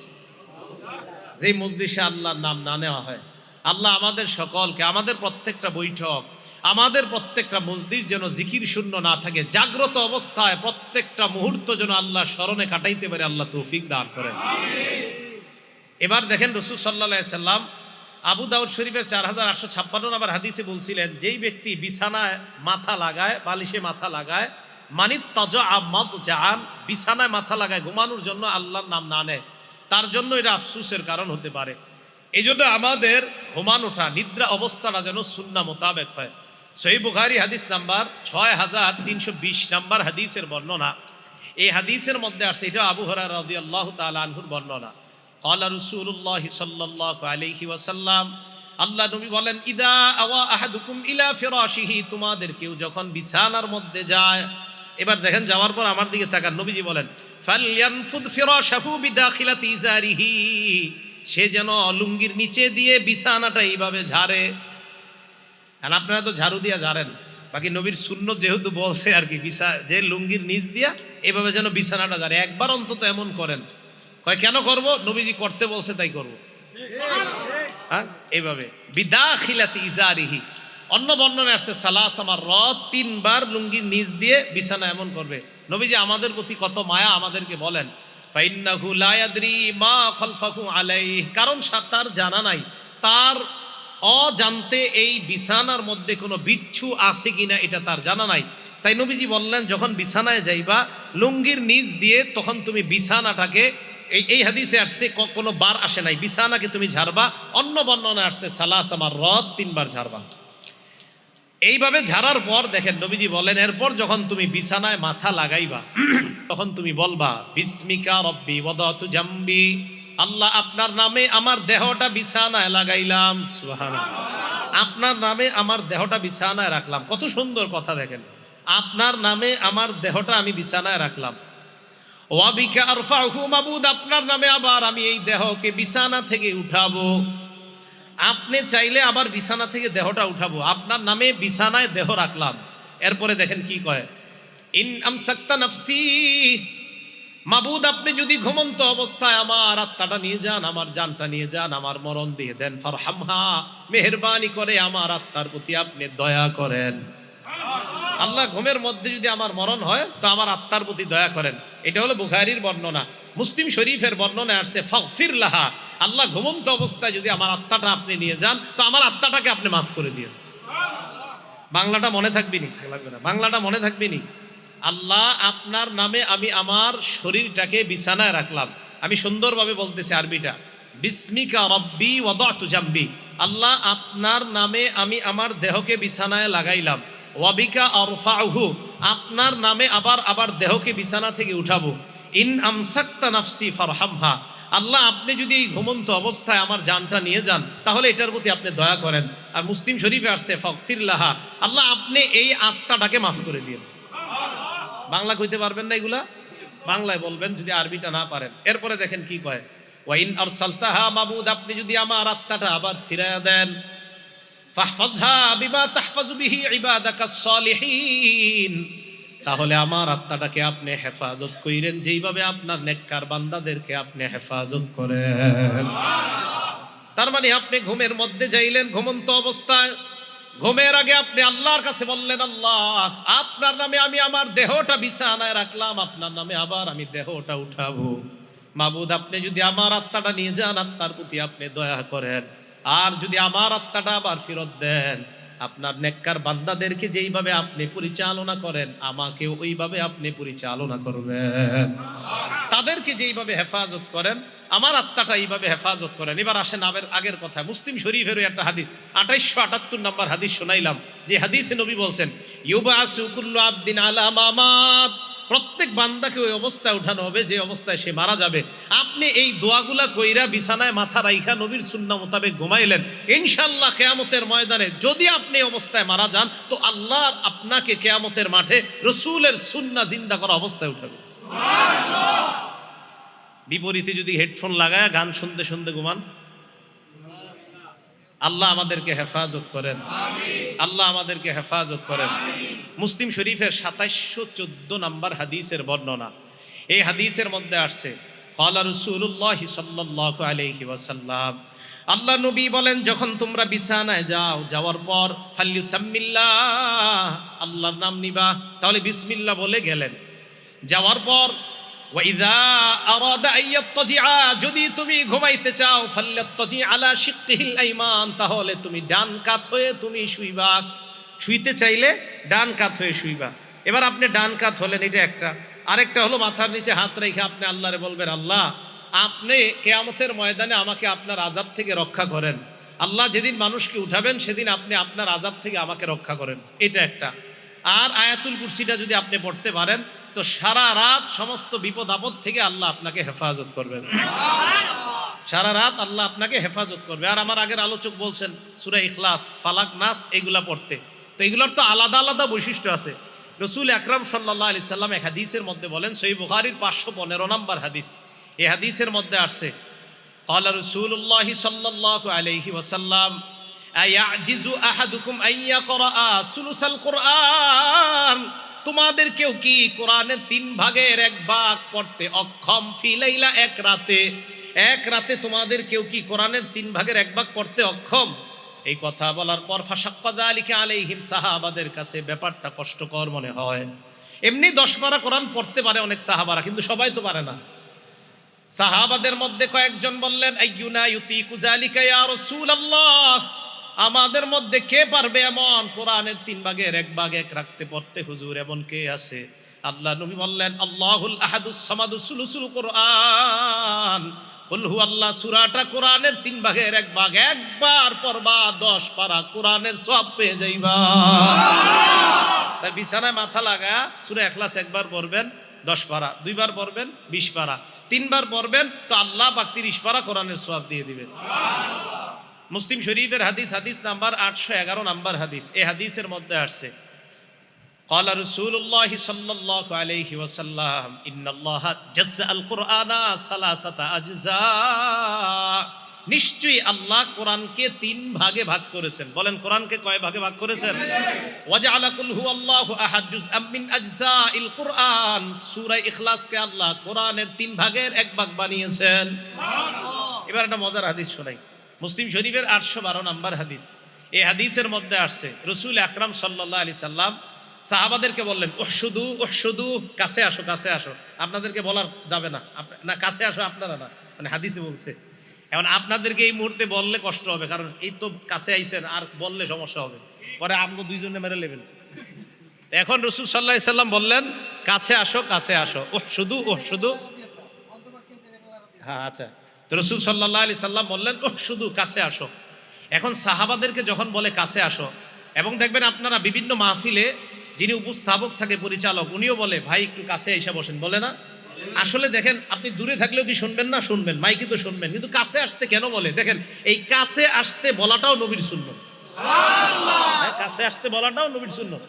যেই মজলিসে আল্লাহর নাম না নেওয়া হয়, আল্লাহ আমাদের সকলকে, আমাদের প্রত্যেকটা বৈঠক, আমাদের প্রত্যেকটা মজলিস যেন জিকির শূন্য না থাকে, জাগ্রত অবস্থায় প্রত্যেকটা মুহূর্ত যেন আল্লাহ স্মরণে কাটাইতে পারে, আল্লাহ তৌফিক দান করেন। এবার দেখেন রাসূল সাল্লাল্লাহু আলাইহি সাল্লাম আবু দাউদ শরীফের 4856 নাম্বার হাদিসে বলছিলেন, যেই ব্যক্তি বিছানায় মাথা লাগায়, বালিশে মাথা লাগায়, মানিত তাজা মাতজাআন, বিছানায় মাথা লাগায় ঘুমানোর জন্য আল্লাহর নাম না নেয়, তার জন্য এটা আফসোসের কারণ হতে পারে। এই জন্য আমাদের ঘুমানোটা, নিদ্রা অবস্থাটা যেন সুন্নাহ মোতাবেক হয়। সহিহ বুখারী হাদিস নাম্বার 6320 নাম্বার হাদিসের বর্ণনা। এই হাদিসের মধ্যে আছে, এটা আবু হুরায়রা রাদিয়াল্লাহু তাআলা আনহুর বর্ণনা। ক্বালা রাসূলুল্লাহ সাল্লাল্লাহু আলাইহি ওয়াসাল্লাম, আল্লাহ নবী বলেন, ইদা আওয়া আহাদুকুম ইলা ফিরাশিহি, তোমাদের কেউ যখন বিছানার মধ্যে যায়, এবার দেখেন যাওয়ার পর আমার দিকে তাকান, নবীজি বলেন ফালয়ানফুদ ফিরাশাহু বিদাখিলাতি ইজারিহি, সে যেন লুঙ্গির নিচে দিয়ে বিছানাটা এইভাবে ঝাড়ে। আর আপনারা তো ঝাড়ু দিয়া ঝাড়েন, বাকি নবীর সুন্নত যেহেতু বলছে আর কি, যে লুঙ্গির নিচ দিয়া এভাবে যেন বিছানাটা ঝাড়ে, একবার অন্তত এমন করেন। কয় কেন করব? নবীজি করতে বলছে তাই করব। হ্যাঁ, এইভাবে বিদাখিলাতি ইজারিহি। অন্য বর্ণনায় আসছে সালাসামার রদ, 3 বার লুঙ্গির নিচ দিয়ে বিছানা এমন করবে। নবীজি আমাদের প্রতি কত মায়া, আমাদেরকে বলেন ফাইন্নাহু লা ইয়াদরি মা খালফাহু আলাইহি, কারণ তার জানা নাই, তার অজান্তে এই বিছানার মধ্যে কোনো বিচ্ছু আছে কিনা এটা তার জানা নাই। তাই নবীজি বললেন যখন বিছানায় যাইবা লুঙ্গির নিচ দিয়ে, তখন তুমি বিছানাটাকে, এই হাদিসে আসছে কোনো বার আসে নাই, বিছানাকে তুমি ঝাড়বা। অন্য বর্ণনায় আসছে সালাসামার রদ, 3 বার ঝাড়বা। এইভাবে ঝাড়ার পর দেখেন নবীজি বলেন এরপর যখন তুমি বিছানায় মাথা লাগাইবা তখন তুমি বলবা বিসমিকা রব্বি ওয়াদাতু জামবি, আল্লাহ আপনার নামে আমার দেহটা বিছানায় লাগাইলাম। সুবহানাল্লাহ, আপনার নামে আমার দেহটা বিছানায় রাখলাম। কত সুন্দর কথা দেখেন, আপনার নামে আমার দেহটা আমি বিছানায় রাখলাম। ওয়া বিকা আরফাহু মাবুদ, আপনার নামে আবার আমি এই দেহকে বিছানা থেকে উঠাবো। আপনি চাইলে আবার বিছানা থেকে দেহটা উঠাবো, আপনার নামে বিছানায় দেহ রাখলাম। এরপরে দেখেন কি কয়, ইন আমসাকতা নাফসি, মাবুদ আপনি যদি ঘুমন্ত অবস্থায় আমার আত্মাটা নিয়ে যান, আমার জানটা নিয়ে যান, আমার মরণ দিয়ে দেন, ফারহামহা, মেহেরবানি করে আমার আত্মার প্রতি আপনি দয়া করেন। আল্লাহ ঘুমের মধ্যে যদি আমার মরণ হয় তো আমার আত্মার প্রতি দয়া করেন। এটা হলো বুখারীর বর্ণনা। মুসলিম শরীফের বর্ণনায় আসছে ফাগফির লাহা, আল্লাহ ঘুমন্ত অবস্থায় যদি আমার আত্মাটা আপনি নিয়ে যান তো আমার আত্মাটাকে আপনি মাফ করে দিয়েন। বাংলাটা মনে থাকবে নি? লাগবে না, বাংলাটা মনে থাকবে নি? আল্লাহ আপনার নামে আমি আমার শরীরটাকে বিছানায় রাখলাম। আমি সুন্দরভাবে বলতেছি আরবিটা, বিসমিকা রব্বি ওয়াদাতু জামবি, আল্লাহ আপনার নামে আমি আমার দেহকে বিছানায় লাগাইলাম। ওয়াবিকা আরফাউহু, আপনার নামে আবার দেহকে বিছানা থেকে উঠাবো। ইন আমসাকতা নাফসি ফারহামহা, আল্লাহ আপনি যদি এই ঘুমন্ত অবস্থায় আমার জানটা নিয়ে যান তাহলে এটার প্রতি আপনি দয়া করেন। আর মুসলিম শরীফে আসছে ফাগফির লাহা, আল্লাহ আপনি এই আত্মাটাকে মাফ করে দিন। বাংলা কইতে পারবেন না এগুলা? বাংলায় বলবেন যদি আরবিটা না পারেন। এরপরে দেখেন কি কয়, ওয়াইন আরসালতাহা মাবুদ আপনি যদি আমার আত্মাটা আবার ফিরায়া দেন, ফাহফাজহা বিমা তাহফাজু বিহি ইবাদাকাস সালিহিন, তাহলে আমার আত্মাটাকে আপনি হেফাজত কইরেন যেইভাবে আপনার নেককার বান্দাদেরকে আপনি হেফাজত করেন। তার মানে আপনি ঘুমের মধ্যে যাইলেন ঘুমন্ত অবস্থায়, ঘুমের আগে আপনি আল্লাহর কাছে বললেন আল্লাহ আপনার নামে আমি আমার দেহটা বিছানায় রাখলাম, আপনার নামে আবার আমি দেহটা উঠাবো। মাবুদ আপনি যদি আমার আত্মাটা নিয়ে যান, আত্মার প্রতি আপনি দয়া করেন। আর যদি আমার আত্মাটা আবার ফেরত দেন, আপনার নেককার বান্দাদেরকে যেইভাবে আপনি পরিচালনা করেন আমাকেও ওইভাবে আপনি পরিচালনা করবেন। তাদেরকে যেইভাবে হেফাজত করেন আমার আত্মাটা এইভাবে হেফাজত করেন। এবার আসেন আগের কথা, মুসলিম শরীফেরও একটা হাদিস 2878 নম্বর হাদিস শোনাইলাম, যে হাদিসে নবী বলছেন ইউবাসু কুল্লু আবদিন আলা মামাত, প্রত্যেক বান্দাকে ওই অবস্থায় উঠানো হবে যে অবস্থায় সে মারা যাবে। আপনি এই দোয়াগুলা কইরা বিছানায় মাথা রাইখা নবীর সুন্নাহ মোতাবেক ঘুমাইলেন, ইনশাআল্লাহ কিয়ামতের ময়দানে যদি আপনি অবস্থায় মারা যান তো আল্লাহ আপনাকে কিয়ামতের মাঠে রাসূলের সুন্নাহ জিন্দা করা অবস্থায় উঠাবে। সুবহানাল্লাহ। বিপরীতে যদি হেডফোন লাগায় গান শুনতে শুনতে ঘুমান, আল্লাহ আমাদেরকে হেফাজত করেন, আল্লাহ আমাদেরকে হেফাজত করেন। মুসলিম শরীফের 2714 নম্বর হাদিসের বর্ণনা, এই হাদিসের মধ্যে আসছে ক্বালা রাসূলুল্লাহ সাল্লাল্লাহু আলাইহি ওয়াসাল্লাম, আল্লাহ নবী বলেন যখন তোমরা বিছানায় যাওয়ার পর ফাল্লিসাম্মিল্লাহ, আল্লাহর নাম নিবা। তাহলে বিসমিল্লাহ বলে গেলেন, যাওয়ার পর ওয়াইযা আরাদা আইয়াত্তাজিআ, যদি তুমি ঘুমাইতে চাও ফাল্লাত্তাজি আলা শিক্কিহিল আইমান, তাহলে তুমি ডান কাত হয়ে তুমি শুইবা। শুইতে চাইলে ডান কাত হয়ে শুইবা। এবার আপনি ডান কাত হলেন, এটা একটা। আরেকটা হলো মাথার নিচে হাত রেখে আপনি আল্লাহরে বলবেন আল্লাহ আপনি কিয়ামতের ময়দানে আমাকে আপনার আযাব থেকে রক্ষা করেন। আল্লাহ যেদিন মানুষকে উঠাবেন সেদিন আপনি আপনার আযাব থেকে আমাকে রক্ষা করেন, এটা একটা। আর আয়াতুল কুরসিটা যদি আপনি পড়তে পারেন তো সারা রাত সমস্ত বিপদ আপদ থেকে আল্লাহ আপনাকে হেফাজত করবেন। সারা রাত আল্লাহ আপনাকে হেফাজত করবে। আর আমার আগের আলোচক বলছেন সূরা ইখলাস, ফালাক, নাস এগুলা পড়তে। তো এগুলোর তো আলাদা আলাদা বৈশিষ্ট্য আছে। রসুল আকরাম সাল্লাল্লাহু আলাইহি সাল্লাম এক হাদিসের মধ্যে বলেন, সহিহ বুখারীর 515 নম্বর হাদিস, এই হাদিসের মধ্যে আসছে ক্বালা রাসূলুল্লাহি সাল্লাল্লাহু আলাইহি ওয়াসাল্লাম আয়াজিজু আহাদুকুম আইয়াকরা সুলুসাল কুরআন, তোমাদের কেউ কি কোরআনের 3 ভাগের 1 ভাগ পড়তে অক্ষম? ফি লাইলা, এক রাতে তোমাদের কেউ কি কোরআনের 3 ভাগের 1 ভাগ পড়তে অক্ষম? এই কথা বলার পর ফাশাক্কা যালিকা আলাইহিম, সাহাবাদের কাছে ব্যাপারটা কষ্টকর মনে হয়। এমনি 10 পারা কোরআন পড়তে পারে অনেক সাহাবারা, কিন্তু সবাই তো পারে না। সাহাবাদের মধ্যে কয়েকজন বললেন, আইয়ুনা ইউতিকু যালিকা ইয়া রাসূলুল্লাহ, আমাদের মধ্যে কে পারবে এমন কোরআনের 3 ভাগের 1 ভাগ এক রাখতে পড়তে হুজুর, এমন কে আছে? আল্লাহ নবী বললেন, আল্লাহুল আহাদুস সামাদুস সুলুসুল কুরআন, কুল হুয়াল্লাহ সূরাটা কোরআনের 3 ভাগের 1 ভাগ, একবার পড়বা 10 পারা কোরআনের সওয়াব পেয়ে যাইবা। তাই বিছানায় মাথা লাগা সূরা ইখলাস একবার পড়বেন 10 পারা, 2 বার পড়বেন 20 পারা, 3 বার পড়বেন তো আল্লাহ পাক 30 পারা কোরআনের সওয়াব দিয়ে দিবেন। মুসলিম শরীফের হাদিস, হাদিস নাম্বার 811 নাম্বার হাদিস। এই হাদিসের মধ্যে আসছে ক্বালা রাসূলুল্লাহ সাল্লাল্লাহু আলাইহি ওয়াসাল্লাম ইন্নাল্লাহা জাজ্জাআল কুরআনা সালাসাতা আজজা, নিশ্চয়ই আল্লাহ কোরআনকে 3 ভাগে ভাগ করেছেন। বলেন কোরআনকে কয় ভাগে ভাগ করেছেন? ওয়াজআলা কুল হুয়াল্লাহু আহাদ জুজআম মিন আজজাইল কুরআন, সূরা ইখলাসকে আল্লাহ কোরআনের 3 ভাগের 1 ভাগ বানিয়েছেন। এবার একটা মজার হাদিস শোনাই, মুসলিম শরীফের 812 নাম্বার হাদিস। এই হাদিসের মধ্যে আসছে রাসূল আকরাম সাল্লাল্লাহু আলাইহি সাল্লাম সাহাবাদেরকে বললেন, উহশুদু উহশুদু, কাছে আসো কাছে আসো। আপনাদেরকে বলার যাবে না, না কাছে আসো আপনারা না, মানে হাদিসে বলছে। এখন আপনাদেরকে এই মুহূর্তে বললে কষ্ট হবে, কারণ এই তো কাছে আইছেন, আর বললে সমস্যা হবে, পরে আপনি দুইজনে মেরে নেবেন। এখন রাসূল সাল্লাল্লাহু আলাইহি সাল্লাম বললেন, কাছে আসো কাছে আসো, উহশুদু উহশুদু। হ্যাঁ আচ্ছা, তো রাসূল সাল্লাল্লাহু আলাইহি সাল্লাম বললেন, উহশুদু, কাছে আসো। এখন সাহাবাদেরকে যখন বলে কাছে আসো, এবং দেখবেন আপনারা বিভিন্ন মাহফিলে যিনি উপস্থাপক থাকে, পরিচালক, উনিও বলে ভাই একটু কাছে এসে বসেন, বলে না? আসলে দেখেন আপনি দূরে থাকলেও কি শুনবেন না? শুনবেন, মাইকে তো শুনবেন, কিন্তু কাছে আসতে কেন বলে? দেখেন এই কাছে আসতে বলাটাও নবীর সুন্নাত। সুবহানাল্লাহ, কাছে আসতে বলাটাও নবীর সুন্নাত।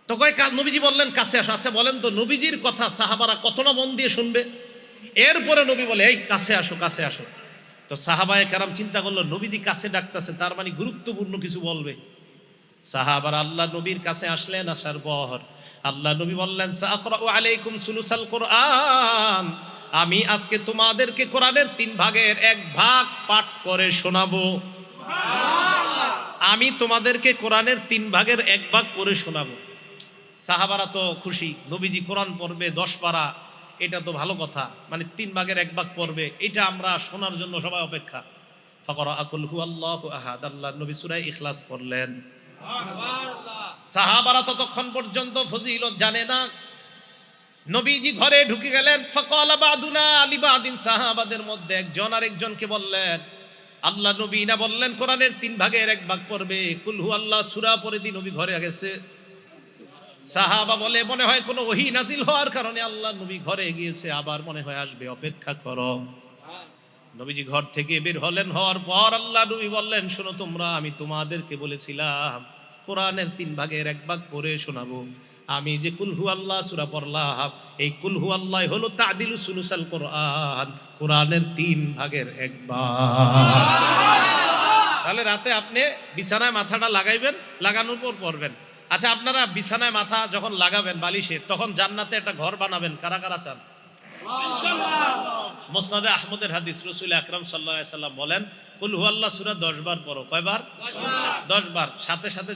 তো কয় নবীজি বললেন কাছে আসো। আচ্ছা বলেন তো, নবীজির কথা সাহাবারা কতটা মন দিয়ে শুনবে? এরপরে নবী বলে এই কাছে আসো কাছে আসো। তো সাহাবায়ে কেরাম চিন্তা করলো, নবীজি কাছে ডাকতেছে, তার মানে গুরুত্বপূর্ণ কিছু বলবে। সাহাবারা আল্লাহ নবীর কাছে আসলেন, আসার পর আল্লাহ নবী বললেন, সাআকরাউ আলাইকুম সুলুসাল কুরআন, আমি আজকে তোমাদেরকে কোরআনের 3 ভাগের 1 ভাগ পাঠ করে শোনাবো। সুবহানাল্লাহ, আমি তোমাদেরকে কোরআনের 3 ভাগের 1 ভাগ করে শোনাবো। সাহাবারা তো খুশি, নবীজি কোরআন পড়বে 10 পারা, এটা তো ভালো কথা, মানে 3 ভাগের 1 ভাগ পড়বে, এটা আমরা শোনার জন্য সবাই অপেক্ষা। ফাকরা কুল হুয়াল্লাহু আহাদ, আল্লাহ নবী সূরা ইখলাস পড়লেন। সাহাবারা ততক্ষণ পর্যন্ত ফজিলত জানে না। নবীজি ঘরে ঢুকে গেলেন। ফাকালা বাদুনা লিবাদিন, সাহাবাদের মধ্যে একজন আরেকজনকে বললেন, আল্লাহ নবী না বললেন কোরআনের 3 ভাগের 1 ভাগ পড়বে, কুল হুয়াল্লাহ সূরা পড়ে দিন। নবী ঘরে গেছে। সাহাবা বলে, মনে হয় কোনো ওহী নাজিল হওয়ার কারণে আল্লাহ নবী ঘরে গিয়েছে, আবার মনে হয় আসবে, অপেক্ষা করো। নবীজি ঘর থেকে বের হলেন, হওয়ার পর আল্লাহ নবী বললেন, শোনো তোমরা, আমি তোমাদেরকে বলেছিলাম কোরআনের 3 ভাগের 1 ভাগ পড়ে শোনাবো। আমি যে কুল হুয়াল্লাহ সূরা পড়লাম, এই কুল হুয়াল্লাহ হলো তাদিলু সুলুসাল কুরআন, কোরআনের 3 ভাগের 1 ভাগ। তাহলে রাতে আপনি বিছানায় মাথাটা লাগাইবেন, লাগানোর পর পড়বেন। আচ্ছা আপনারা বিছানায় মাথা যখন লাগাবেন বালিশে, তখন জান্নাতে একটা ঘর বানাবেন, কারা কারা চান? মুসনাদে আহমদের হাদিস, রাসূল আকরাম সাল্লাল্লাহু আলাইহি সাল্লাম বলেন, কুল হুয়াল্লাহ সূরা 10 বার পড়ো। কয়বার? 10 বার। সাথে সাথে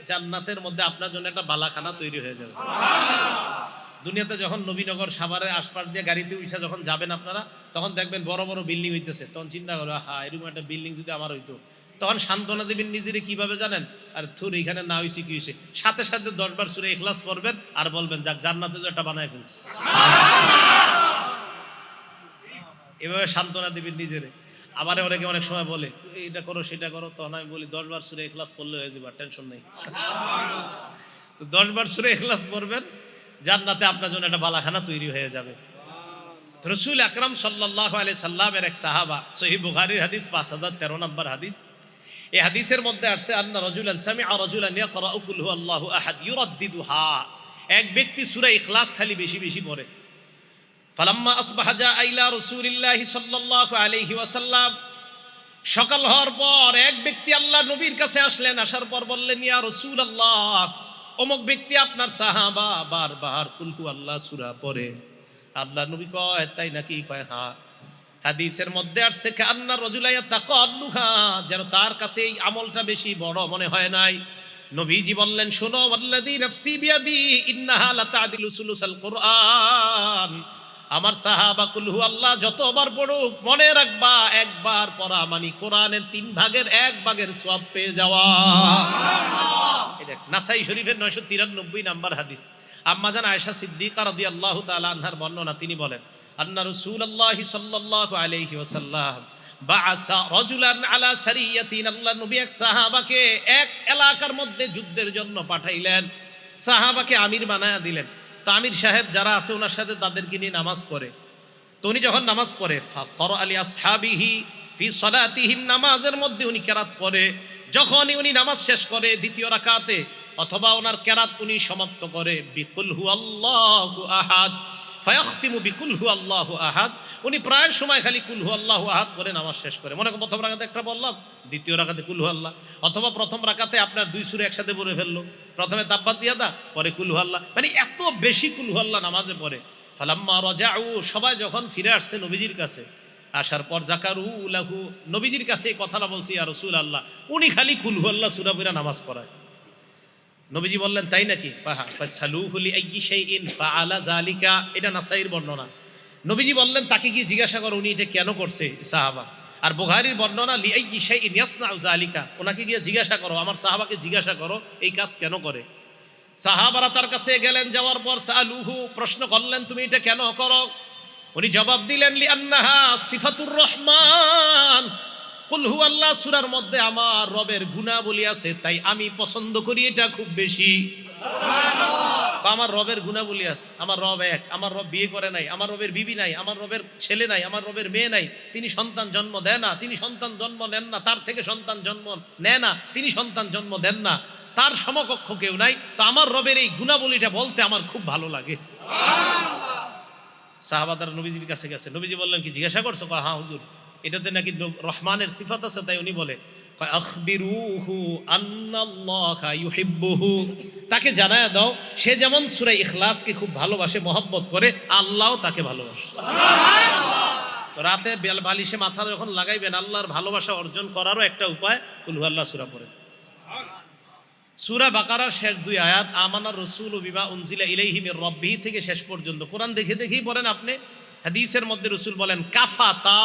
জান্নাতের মধ্যে আপনার জন্য একটা বালাখানা তৈরি হয়ে যাবে। দুনিয়াতে যখন নবীনগর সাভারের আশপাশ দিয়ে গাড়িতে উঠা যখন যাবেন আপনারা, তখন দেখবেন বড় বড় বিল্ডিং হইতেছে, তখন চিন্তা করবে, আহা এরকম একটা বিল্ডিং যদি আমার হইতো। তখন সান্ত্বনা দিবেন নিজেরে, কিভাবে জানেন? আর থুর এখানে না হইছে কি হইছে, সাথে সাথে 10 বার সূরা ইখলাস পড়বেন আর বলবেন, যাক জান্নাতে তো একটা বানায় ফেলছে। এভাবে সান্ত্বনা দিবেন নিজেরে। আবার অনেকে অনেক সময় বলে এটা করো সেটা করো, তখন আমি বলি 10 বার সূরা ইখলাস পড়লে হয়ে যাবে, টেনশন নেই। তো 10 বার সূরা ইখলাস পড়বেন, জান্নাতে আপনার জন্য একটা বালাখানা তৈরি হয়ে যাবে। রাসূল আকরাম সাল্লাল্লাহু আলাইহি সাল্লামের এক সাহাবা, সহিহ বুখারীর হাদিস 5013 নম্বর হাদিস, এই হাদিসের মধ্যে আসছে আন্না রাজুলান সামিআ রাজুলান ইয়াকরাউ কুল হুয়াল্লাহু আহাদ ইউরাদ্দিদুহা, এক ব্যক্তি সূরা ইখলাস খালি বেশি বেশি পড়ে। ফালাম্মা আসবাহা জা ইলা রাসূলিল্লাহি সাল্লাল্লাহু আলাইহি ওয়াসাল্লাম, সকাল হওয়ার পর এক ব্যক্তি আল্লাহ নবীর কাছে আসলেন। আসার পর বললেন, ইয়া রাসূলুল্লাহ, অমুক ব্যক্তি আপনার সাহাবা বারবার কুল হুয়াল্লাহ সূরা পড়ে। আল্লাহ নবী কয়, তাই নাকি? কয় হ্যাঁ। হাদিসের মধ্যে আসছে কান্না রাজুলা ইয়াতাকাল্লুহা, যেন তার কাছে এই আমলটা বেশি বড় মনে হয় নাই। নবীজি বললেন, শোনো, ওয়াল্লাযী নাফসি বিয়াদি ইন্নাহা লাতাদিলু সুলুসাল কুরআন, আমার সাহাবা কুল হুয়াল্লাহ যতবার পড়ুক মনে রাখবা একবার পড়া মানে কোরআনের 3 ভাগের 1 ভাগের সওয়াব পেয়ে যাওয়া। এটা নাসাই শরীফের 993 নাম্বার হাদিস। আম্মা জান আয়েশা সিদ্দিকা রাদিয়াল্লাহু তাআলা আনহার বর্ণনা, তিনি বলেন, আন্না রাসূলুল্লাহ সাল্লাল্লাহু আলাইহি ওয়াসাল্লাম বাআসা রাজুলান আলা সারিয়াতিন, আল্লাহ নবী এক সাহাবাকে এক এলাকার মধ্যে যুদ্ধের জন্য পাঠাইলেন। সাহাবাকে আমির বানায়া দিলেন। তো আমির সাহেব যারা আছে ওনার সাথে তাদেরকে নিয়ে নামাজ পড়ে। তো উনি যখন নামাজ পড়ে, ফাকরা আলি আসহাবিহি ফি সালাতিহিম, নামাজের মধ্যে উনি কেরাত পড়ে। যখনই উনি নামাজ শেষ করে দ্বিতীয় রাকাতে অথবা ওনার কেরাত উনি সমাপ্ত করে বিকুল হুয়াল্লাহু আহাদ, ফায়াখতিমু বিকুল হুয়াল্লাহু আহাদ, উনি প্রায় সময় খালি কুল হুয়াল্লাহু আহাদ করে নামাজ শেষ করে। মনে করেন প্রথম রাকাতে একটা বললাম, দ্বিতীয় রাকাতে কুল হুয়াল্লাহ, অথবা প্রথম রাকাতে আপনার 2 সূরা একসাথে পড়ে ফেললো, প্রথমে তাব্বাত ইয়াদা পরে কুল হুয়াল্লাহ, মানে এত বেশি কুল হুয়াল্লাহ নামাজে পড়ে। ফালাম্মা রাজাউ, সবাই যখন ফিরে আসছে নবীজির কাছে, আসার পর যাকারু লাহু, নবীজির কাছে এই কথাটা বলছি, ইয়া রাসূলুল্লাহ, উনি খালি কুল হুয়াল্লাহ সূরা পড়ে নামাজ পড়ায়। নবীজি বললেন, তাই নাকি? ফাসালুহু লিআইয়ি শাইইন ফাআলা যালিকা, এটা নাসাইর বর্ণনা। নবীজি বললেন, তাকে কি জিজ্ঞাসা করো উনি এটা কেন করছে সাহাবা। আর বুখারীর বর্ণনা লিআইয়ি শাইইন ইয়াসনাউ যালিকা, ওনাকে গিয়ে জিজ্ঞাসা করো, আমার সাহাবাকে জিজ্ঞাসা করো এই কাজ কেন করে। সাহাবারা তার কাছে গেলেন, যাওয়ার পর সালুহু, প্রশ্ন করলেন, তুমি এটা কেন করো? উনি জবাব দিলেন, লিআন্নাহা সিফাতুর রহমান, কুল হুয়াল্লাহ সূরার মধ্যে আমার রবের গুণাবলী আছে, তাই আমি পছন্দ করি এটা খুব বেশি। সুবহানাল্লাহ। আমার রবের গুণাবলী আছে, আমার রব এক, আমার রব বিয়ে করে নাই, আমার রবের বিবি নাই, আমার রবের ছেলে নাই, আমার রবের মেয়ে নাই, তিনি সন্তান জন্ম দেন না, তিনি সন্তান জন্ম নেন না, তার থেকে সন্তান জন্ম নেয় না, তিনি সন্তান জন্ম দেন না, তার সমকক্ষ কেউ নাই। তো আমার রবের এই গুণাবলীটা বলতে আমার খুব ভালো লাগে। সুবহানাল্লাহ। সাহাবারা নবীজির কাছে গেছে। নবীজি বললেন, কি জিজ্ঞাসা করছো? হ্যাঁ হুজুর, এটাতে নাকি রহমানের সিফাত আছে। তাই উনি বলে, আখবিরুহু আন্নাল্লাহা ইউহিব্বুহু, তাকে জানায়া দাও সে যেমন সূরা ইখলাসকে খুব ভালোবাসে, মহব্বত করে, আল্লাহও তাকে ভালোবাসে। সুবহানাল্লাহ। তো রাতে বালিশে মাথা যখন লাগাইবেন, আল্লাহর ভালোবাসা অর্জন করারও একটা উপায় কুল হুয়াল্লাহ সূরা পড়ে। সূরা বাকারার শেষ 2 আয়াত, আমানার রাসূলু বিমা উনজিলা ইলাইহি মির রাব্বিহি থেকে শেষ পর্যন্ত কোরআন দেখে দেখেই পড়েন আপনি। হাদিসের মধ্যে রাসূল বলেন, কাফাতা